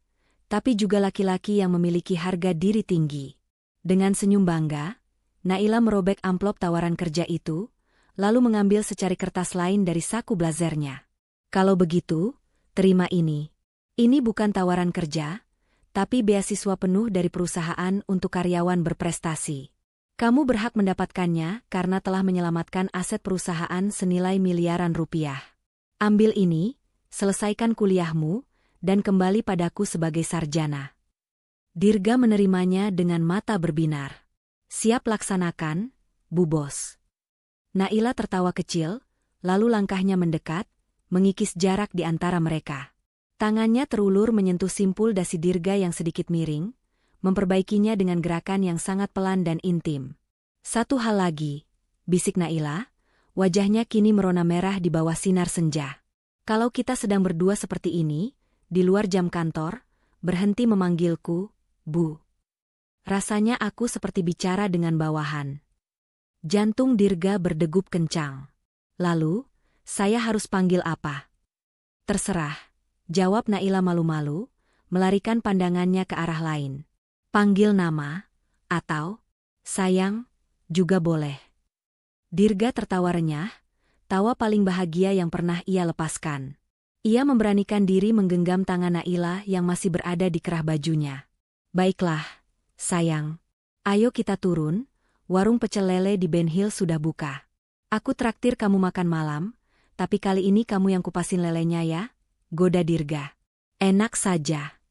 tapi juga laki-laki yang memiliki harga diri tinggi. Dengan senyum bangga, Naila merobek amplop tawaran kerja itu, lalu mengambil secari kertas lain dari saku blazernya. Kalau begitu, terima ini. Ini bukan tawaran kerja, tapi beasiswa penuh dari perusahaan untuk karyawan berprestasi. Kamu berhak mendapatkannya karena telah menyelamatkan aset perusahaan senilai miliaran rupiah. Ambil ini, selesaikan kuliahmu, dan kembali padaku sebagai sarjana. Dirga menerimanya dengan mata berbinar. Siap laksanakan, Bu Bos. Naila tertawa kecil, lalu langkahnya mendekat, mengikis jarak di antara mereka. Tangannya terulur menyentuh simpul dasi Dirga yang sedikit miring, memperbaikinya dengan gerakan yang sangat pelan dan intim. Satu hal lagi, bisik Naila, wajahnya kini merona merah di bawah sinar senja. Kalau kita sedang berdua seperti ini, di luar jam kantor, berhenti memanggilku, Bu. Rasanya aku seperti bicara dengan bawahan. Jantung Dirga berdegup kencang. Lalu, saya harus panggil apa? Terserah, jawab Naila malu-malu, melarikan pandangannya ke arah lain. Panggil nama, atau sayang, juga boleh. Dirga tertawa renyah, tawa paling bahagia yang pernah ia lepaskan. Ia memberanikan diri menggenggam tangan Naila yang masih berada di kerah bajunya. Baiklah, sayang. Ayo kita turun, warung pecel lele di Ben Hill sudah buka. Aku traktir kamu makan malam, tapi kali ini kamu yang kupasin lelenya ya, goda Dirga. Enak saja.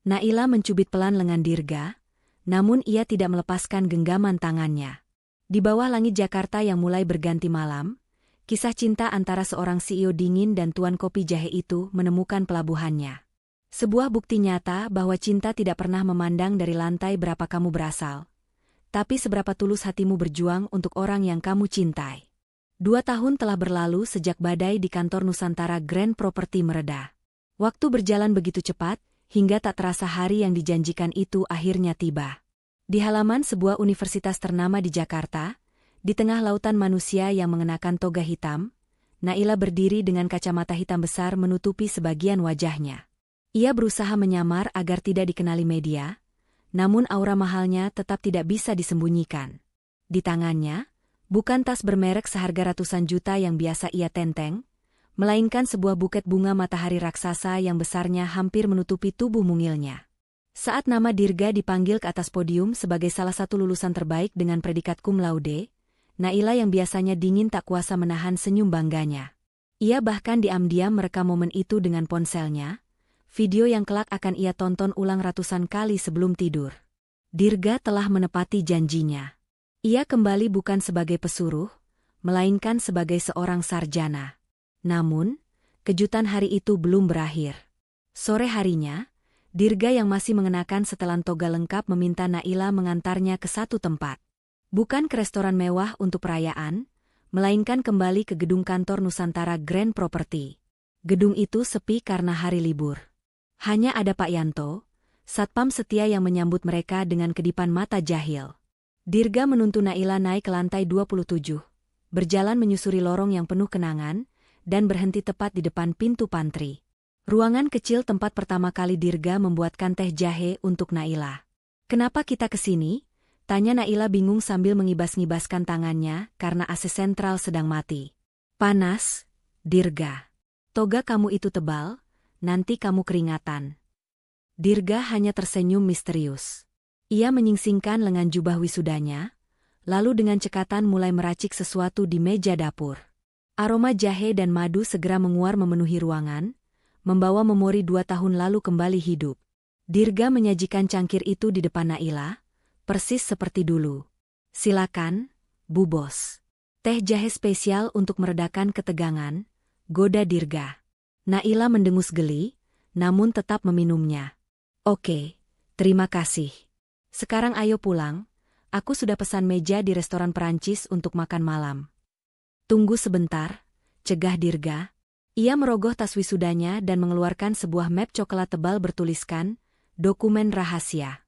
Naila mencubit pelan lengan Dirga, namun ia tidak melepaskan genggaman tangannya. Di bawah langit Jakarta yang mulai berganti malam, kisah cinta antara seorang CEO dingin dan tuan kopi jahe itu menemukan pelabuhannya. Sebuah bukti nyata bahwa cinta tidak pernah memandang dari lantai berapa kamu berasal, tapi seberapa tulus hatimu berjuang untuk orang yang kamu cintai. 2 tahun telah berlalu sejak badai di kantor Nusantara Grand Property mereda. Waktu berjalan begitu cepat, hingga tak terasa hari yang dijanjikan itu akhirnya tiba. Di halaman sebuah universitas ternama di Jakarta, di tengah lautan manusia yang mengenakan toga hitam, Naila berdiri dengan kacamata hitam besar menutupi sebagian wajahnya. Ia berusaha menyamar agar tidak dikenali media, namun aura mahalnya tetap tidak bisa disembunyikan. Di tangannya, bukan tas bermerek seharga ratusan juta yang biasa ia tenteng, melainkan sebuah buket bunga matahari raksasa yang besarnya hampir menutupi tubuh mungilnya. Saat nama Dirga dipanggil ke atas podium sebagai salah satu lulusan terbaik dengan predikat cum laude, Naila yang biasanya dingin tak kuasa menahan senyum bangganya. Ia bahkan diam-diam merekam momen itu dengan ponselnya, video yang kelak akan ia tonton ulang ratusan kali sebelum tidur. Dirga telah menepati janjinya. Ia kembali bukan sebagai pesuruh, melainkan sebagai seorang sarjana. Namun, kejutan hari itu belum berakhir. Sore harinya, Dirga yang masih mengenakan setelan toga lengkap meminta Naila mengantarnya ke satu tempat. Bukan ke restoran mewah untuk perayaan, melainkan kembali ke gedung kantor Nusantara Grand Property. Gedung itu sepi karena hari libur. Hanya ada Pak Yanto, satpam setia yang menyambut mereka dengan kedipan mata jahil. Dirga menuntun Naila naik ke lantai 27, berjalan menyusuri lorong yang penuh kenangan, dan berhenti tepat di depan pintu pantry. Ruangan kecil tempat pertama kali Dirga membuatkan teh jahe untuk Naila. "Kenapa kita kesini?" tanya Naila bingung sambil mengibas-ngibaskan tangannya karena AC sentral sedang mati. "Panas, Dirga. Toga kamu itu tebal, nanti kamu keringatan." Dirga hanya tersenyum misterius. Ia menyingsingkan lengan jubah wisudanya, lalu dengan cekatan mulai meracik sesuatu di meja dapur. Aroma jahe dan madu segera menguar memenuhi ruangan, membawa memori 2 tahun lalu kembali hidup. Dirga menyajikan cangkir itu di depan Naila, persis seperti dulu. "Silakan, Bu Bos. Teh jahe spesial untuk meredakan ketegangan," goda Dirga. Naila mendengus geli, namun tetap meminumnya. "Oke, terima kasih. Sekarang ayo pulang, aku sudah pesan meja di restoran Perancis untuk makan malam." "Tunggu sebentar," cegah Dirga. Ia merogoh tas wisudanya dan mengeluarkan sebuah map coklat tebal bertuliskan, "Dokumen rahasia."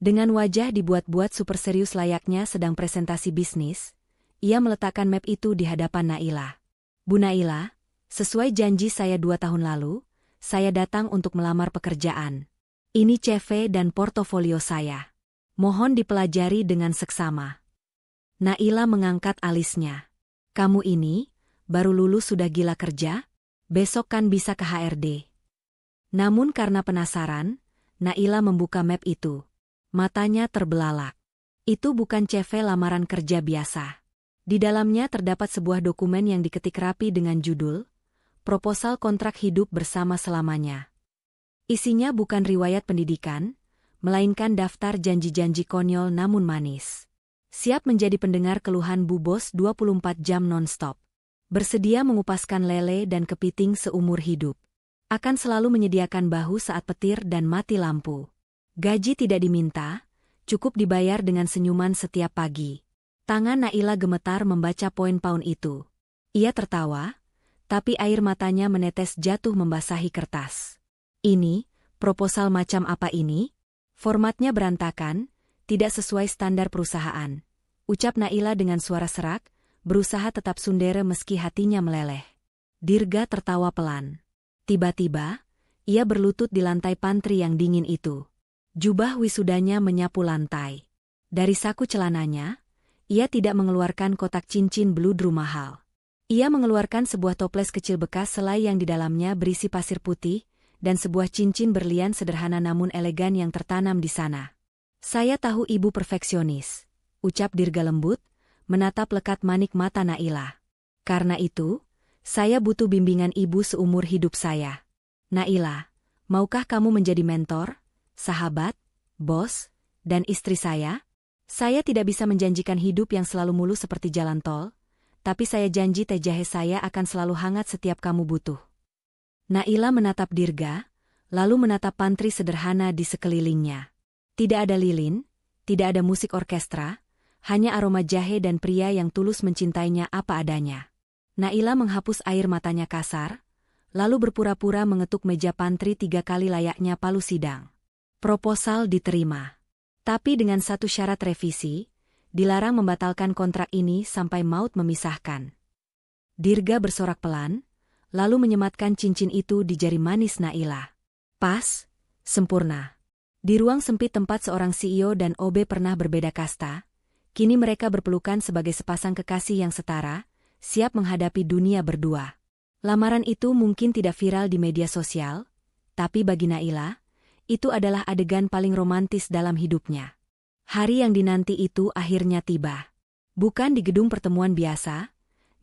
Dengan wajah dibuat-buat super serius layaknya sedang presentasi bisnis, ia meletakkan map itu di hadapan Naila. "Bu Naila, sesuai janji saya 2 tahun lalu, saya datang untuk melamar pekerjaan. Ini CV dan portofolio saya. Mohon dipelajari dengan seksama." Naila mengangkat alisnya. "Kamu ini, baru lulus sudah gila kerja? Besok kan bisa ke HRD." Namun karena penasaran, Naila membuka map itu. Matanya terbelalak. Itu bukan CV lamaran kerja biasa. Di dalamnya terdapat sebuah dokumen yang diketik rapi dengan judul, "Proposal Kontrak Hidup Bersama Selamanya." Isinya bukan riwayat pendidikan, melainkan daftar janji-janji konyol namun manis. Siap menjadi pendengar keluhan Bu Bos 24 jam non-stop. Bersedia mengupaskan lele dan kepiting seumur hidup. Akan selalu menyediakan bahu saat petir dan mati lampu. Gaji tidak diminta, cukup dibayar dengan senyuman setiap pagi. Tangan Naila gemetar membaca poin-poin itu. Ia tertawa, tapi air matanya menetes jatuh membasahi kertas. "Ini, proposal macam apa ini? Formatnya berantakan, tidak sesuai standar perusahaan," ucap Naila dengan suara serak, berusaha tetap sundere meski hatinya meleleh. Dirga tertawa pelan. Tiba-tiba, ia berlutut di lantai pantry yang dingin itu. Jubah wisudanya menyapu lantai. Dari saku celananya, ia tidak mengeluarkan kotak cincin bludru mahal. Ia mengeluarkan sebuah toples kecil bekas selai yang di dalamnya berisi pasir putih, dan sebuah cincin berlian sederhana namun elegan yang tertanam di sana. "Saya tahu ibu perfeksionis. ucap Dirga lembut, menatap lekat manik mata Naila. Karena itu, saya butuh bimbingan ibu seumur hidup saya. Naila, maukah kamu menjadi mentor, sahabat, bos, dan istri saya? Saya tidak bisa menjanjikan hidup yang selalu mulus seperti jalan tol, tapi saya janji teh jahe saya akan selalu hangat setiap kamu butuh. Naila menatap Dirga, lalu menatap pantry sederhana di sekelilingnya. Tidak ada lilin, tidak ada musik orkestra, hanya aroma jahe dan pria yang tulus mencintainya apa adanya. Naila menghapus air matanya kasar, lalu berpura-pura mengetuk meja pantry 3 kali layaknya palu sidang. Proposal diterima. Tapi dengan satu syarat revisi, dilarang membatalkan kontrak ini sampai maut memisahkan. Dirga bersorak pelan, lalu menyematkan cincin itu di jari manis Naila. Pas, sempurna. Di ruang sempit tempat seorang CEO dan OB pernah berbeda kasta, kini mereka berpelukan sebagai sepasang kekasih yang setara, siap menghadapi dunia berdua. Lamaran itu mungkin tidak viral di media sosial, tapi bagi Naila, itu adalah adegan paling romantis dalam hidupnya. Hari yang dinanti itu akhirnya tiba. Bukan di gedung pertemuan biasa,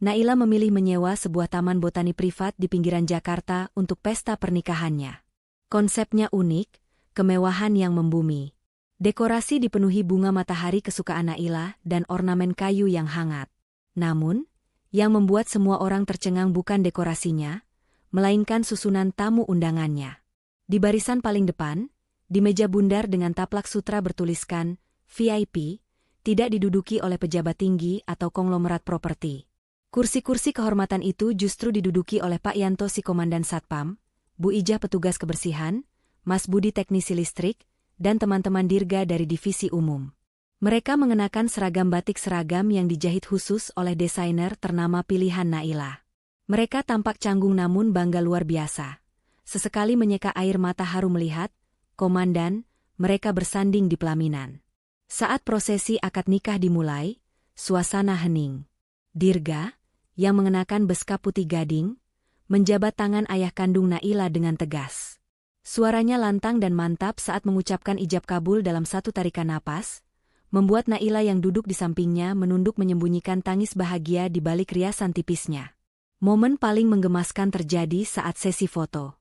Naila memilih menyewa sebuah taman botani privat di pinggiran Jakarta untuk pesta pernikahannya. Konsepnya unik, kemewahan yang membumi. Dekorasi dipenuhi bunga matahari kesukaan Naila dan ornamen kayu yang hangat. Namun, yang membuat semua orang tercengang bukan dekorasinya, melainkan susunan tamu undangannya. Di barisan paling depan, di meja bundar dengan taplak sutra bertuliskan VIP, tidak diduduki oleh pejabat tinggi atau konglomerat properti. Kursi-kursi kehormatan itu justru diduduki oleh Pak Yanto si Komandan Satpam, Bu Ijah petugas kebersihan, Mas Budi teknisi listrik, dan teman-teman Dirga dari divisi umum. Mereka mengenakan seragam batik seragam yang dijahit khusus oleh desainer ternama pilihan Naila. Mereka tampak canggung namun bangga luar biasa. Sesekali menyeka air mata haru melihat, komandan, mereka bersanding di pelaminan. Saat prosesi akad nikah dimulai, suasana hening. Dirga, yang mengenakan beskap putih gading, menjabat tangan ayah kandung Naila dengan tegas. Suaranya lantang dan mantap saat mengucapkan ijab kabul dalam satu tarikan napas, membuat Naila yang duduk di sampingnya menunduk menyembunyikan tangis bahagia di balik riasan tipisnya. Momen paling menggemaskan terjadi saat sesi foto.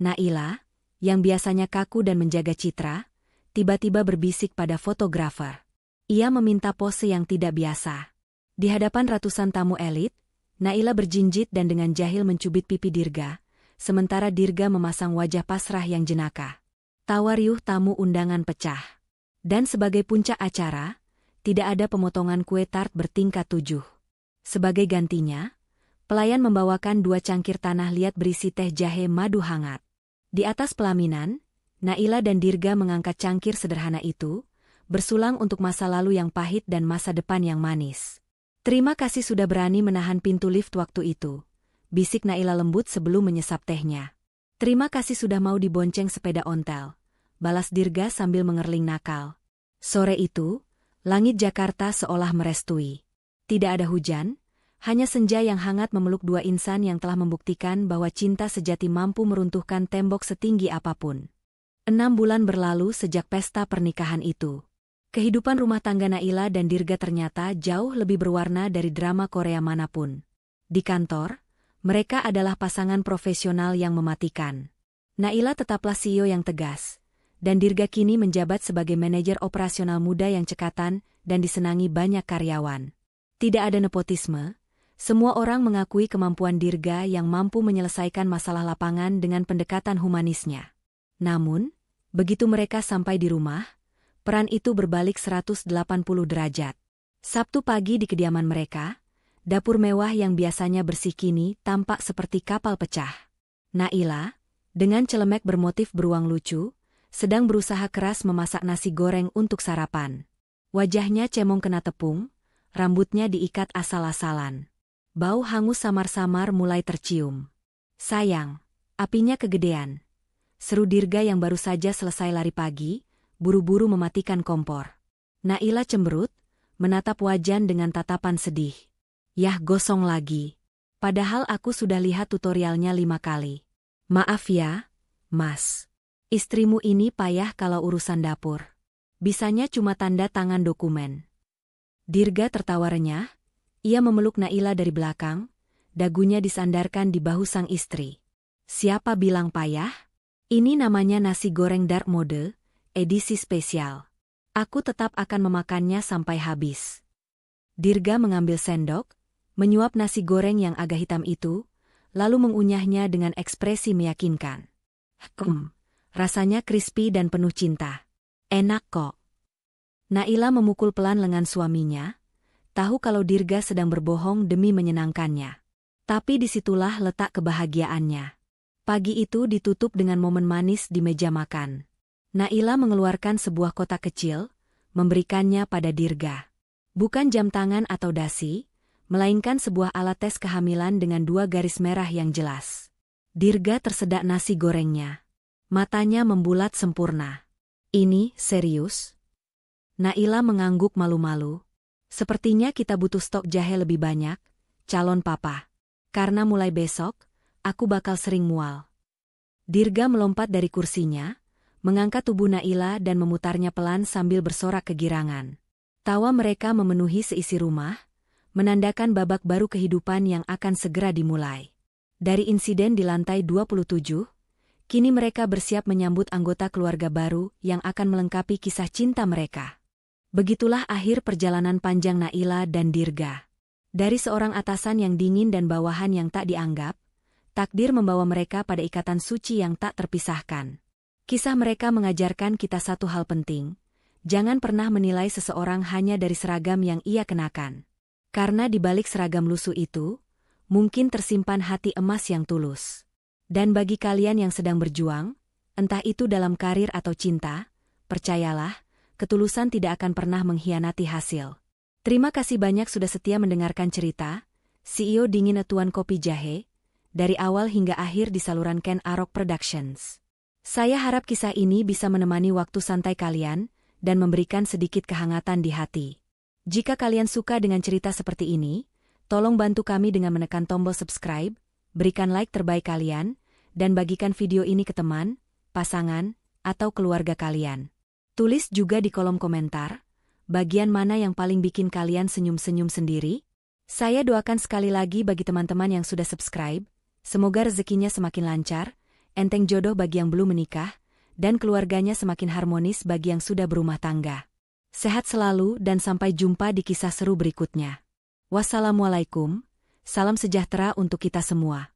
Naila, yang biasanya kaku dan menjaga citra, tiba-tiba berbisik pada fotografer. Ia meminta pose yang tidak biasa. Di hadapan ratusan tamu elit, Naila berjinjit dan dengan jahil mencubit pipi Dirga, sementara Dirga memasang wajah pasrah yang jenaka. Tawa riuh tamu undangan pecah. Dan sebagai puncak acara, tidak ada pemotongan kue tart bertingkat 7. Sebagai gantinya, pelayan membawakan 2 cangkir tanah liat berisi teh jahe madu hangat. Di atas pelaminan, Naila dan Dirga mengangkat cangkir sederhana itu, bersulang untuk masa lalu yang pahit dan masa depan yang manis. Terima kasih sudah berani menahan pintu lift waktu itu, bisik Naila lembut sebelum menyesap tehnya. Terima kasih sudah mau dibonceng sepeda ontel, balas Dirga sambil mengerling nakal. Sore itu, langit Jakarta seolah merestui. Tidak ada hujan, hanya senja yang hangat memeluk 2 insan yang telah membuktikan bahwa cinta sejati mampu meruntuhkan tembok setinggi apapun. 6 bulan berlalu sejak pesta pernikahan itu. Kehidupan rumah tangga Naila dan Dirga ternyata jauh lebih berwarna dari drama Korea manapun. Di kantor, mereka adalah pasangan profesional yang mematikan. Naila tetaplah CEO yang tegas, dan Dirga kini menjabat sebagai manajer operasional muda yang cekatan dan disenangi banyak karyawan. Tidak ada nepotisme, semua orang mengakui kemampuan Dirga yang mampu menyelesaikan masalah lapangan dengan pendekatan humanisnya. Namun, begitu mereka sampai di rumah, peran itu berbalik 180 derajat. Sabtu pagi di kediaman mereka, dapur mewah yang biasanya bersih kini tampak seperti kapal pecah. Naila, dengan celemek bermotif beruang lucu, sedang berusaha keras memasak nasi goreng untuk sarapan. Wajahnya cemong kena tepung, rambutnya diikat asal-asalan. Bau hangus samar-samar mulai tercium. Sayang, apinya kegedean. Seru Dirga yang baru saja selesai lari pagi, buru-buru mematikan kompor. Naila cemberut, menatap Wajan dengan tatapan sedih. Yah gosong lagi. Padahal aku sudah lihat tutorialnya 5 kali. Maaf ya, Mas. Istrimu ini payah kalau urusan dapur. Bisanya cuma tanda tangan dokumen. Dirga tertawa renyah. Ia memeluk Naila dari belakang, dagunya disandarkan di bahu sang istri. Siapa bilang payah? Ini namanya nasi goreng dark mode, edisi spesial. Aku tetap akan memakannya sampai habis. Dirga mengambil sendok, menyuap nasi goreng yang agak hitam itu, lalu mengunyahnya dengan ekspresi meyakinkan. Rasanya crispy dan penuh cinta. Enak kok. Naila memukul pelan lengan suaminya, tahu kalau Dirga sedang berbohong demi menyenangkannya. Tapi disitulah letak kebahagiaannya. Pagi itu ditutup dengan momen manis di meja makan. Naila mengeluarkan sebuah kotak kecil, memberikannya pada Dirga. Bukan jam tangan atau dasi, melainkan sebuah alat tes kehamilan dengan 2 garis merah yang jelas. Dirga tersedak nasi gorengnya. Matanya membulat sempurna. Ini serius? Naila mengangguk malu-malu. Sepertinya kita butuh stok jahe lebih banyak, calon papa. Karena mulai besok, aku bakal sering mual. Dirga melompat dari kursinya, mengangkat tubuh Naila dan memutarnya pelan sambil bersorak kegirangan. Tawa mereka memenuhi seisi rumah, menandakan babak baru kehidupan yang akan segera dimulai. Dari insiden di lantai 27, kini mereka bersiap menyambut anggota keluarga baru yang akan melengkapi kisah cinta mereka. Begitulah akhir perjalanan panjang Naila dan Dirga. Dari seorang atasan yang dingin dan bawahan yang tak dianggap, takdir membawa mereka pada ikatan suci yang tak terpisahkan. Kisah mereka mengajarkan kita satu hal penting. Jangan pernah menilai seseorang hanya dari seragam yang ia kenakan. Karena di balik seragam lusuh itu, mungkin tersimpan hati emas yang tulus. Dan bagi kalian yang sedang berjuang, entah itu dalam karir atau cinta, percayalah, ketulusan tidak akan pernah mengkhianati hasil. Terima kasih banyak sudah setia mendengarkan cerita CEO Dingin Tuan Kopi Jahe, dari awal hingga akhir di saluran Ken Arok Productions. Saya harap kisah ini bisa menemani waktu santai kalian dan memberikan sedikit kehangatan di hati. Jika kalian suka dengan cerita seperti ini, tolong bantu kami dengan menekan tombol subscribe, berikan like terbaik kalian, dan bagikan video ini ke teman, pasangan, atau keluarga kalian. Tulis juga di kolom komentar, bagian mana yang paling bikin kalian senyum-senyum sendiri? Saya doakan sekali lagi bagi teman-teman yang sudah subscribe, semoga rezekinya semakin lancar, enteng jodoh bagi yang belum menikah, dan keluarganya semakin harmonis bagi yang sudah berumah tangga. Sehat selalu dan sampai jumpa di kisah seru berikutnya. Wassalamualaikum, salam sejahtera untuk kita semua.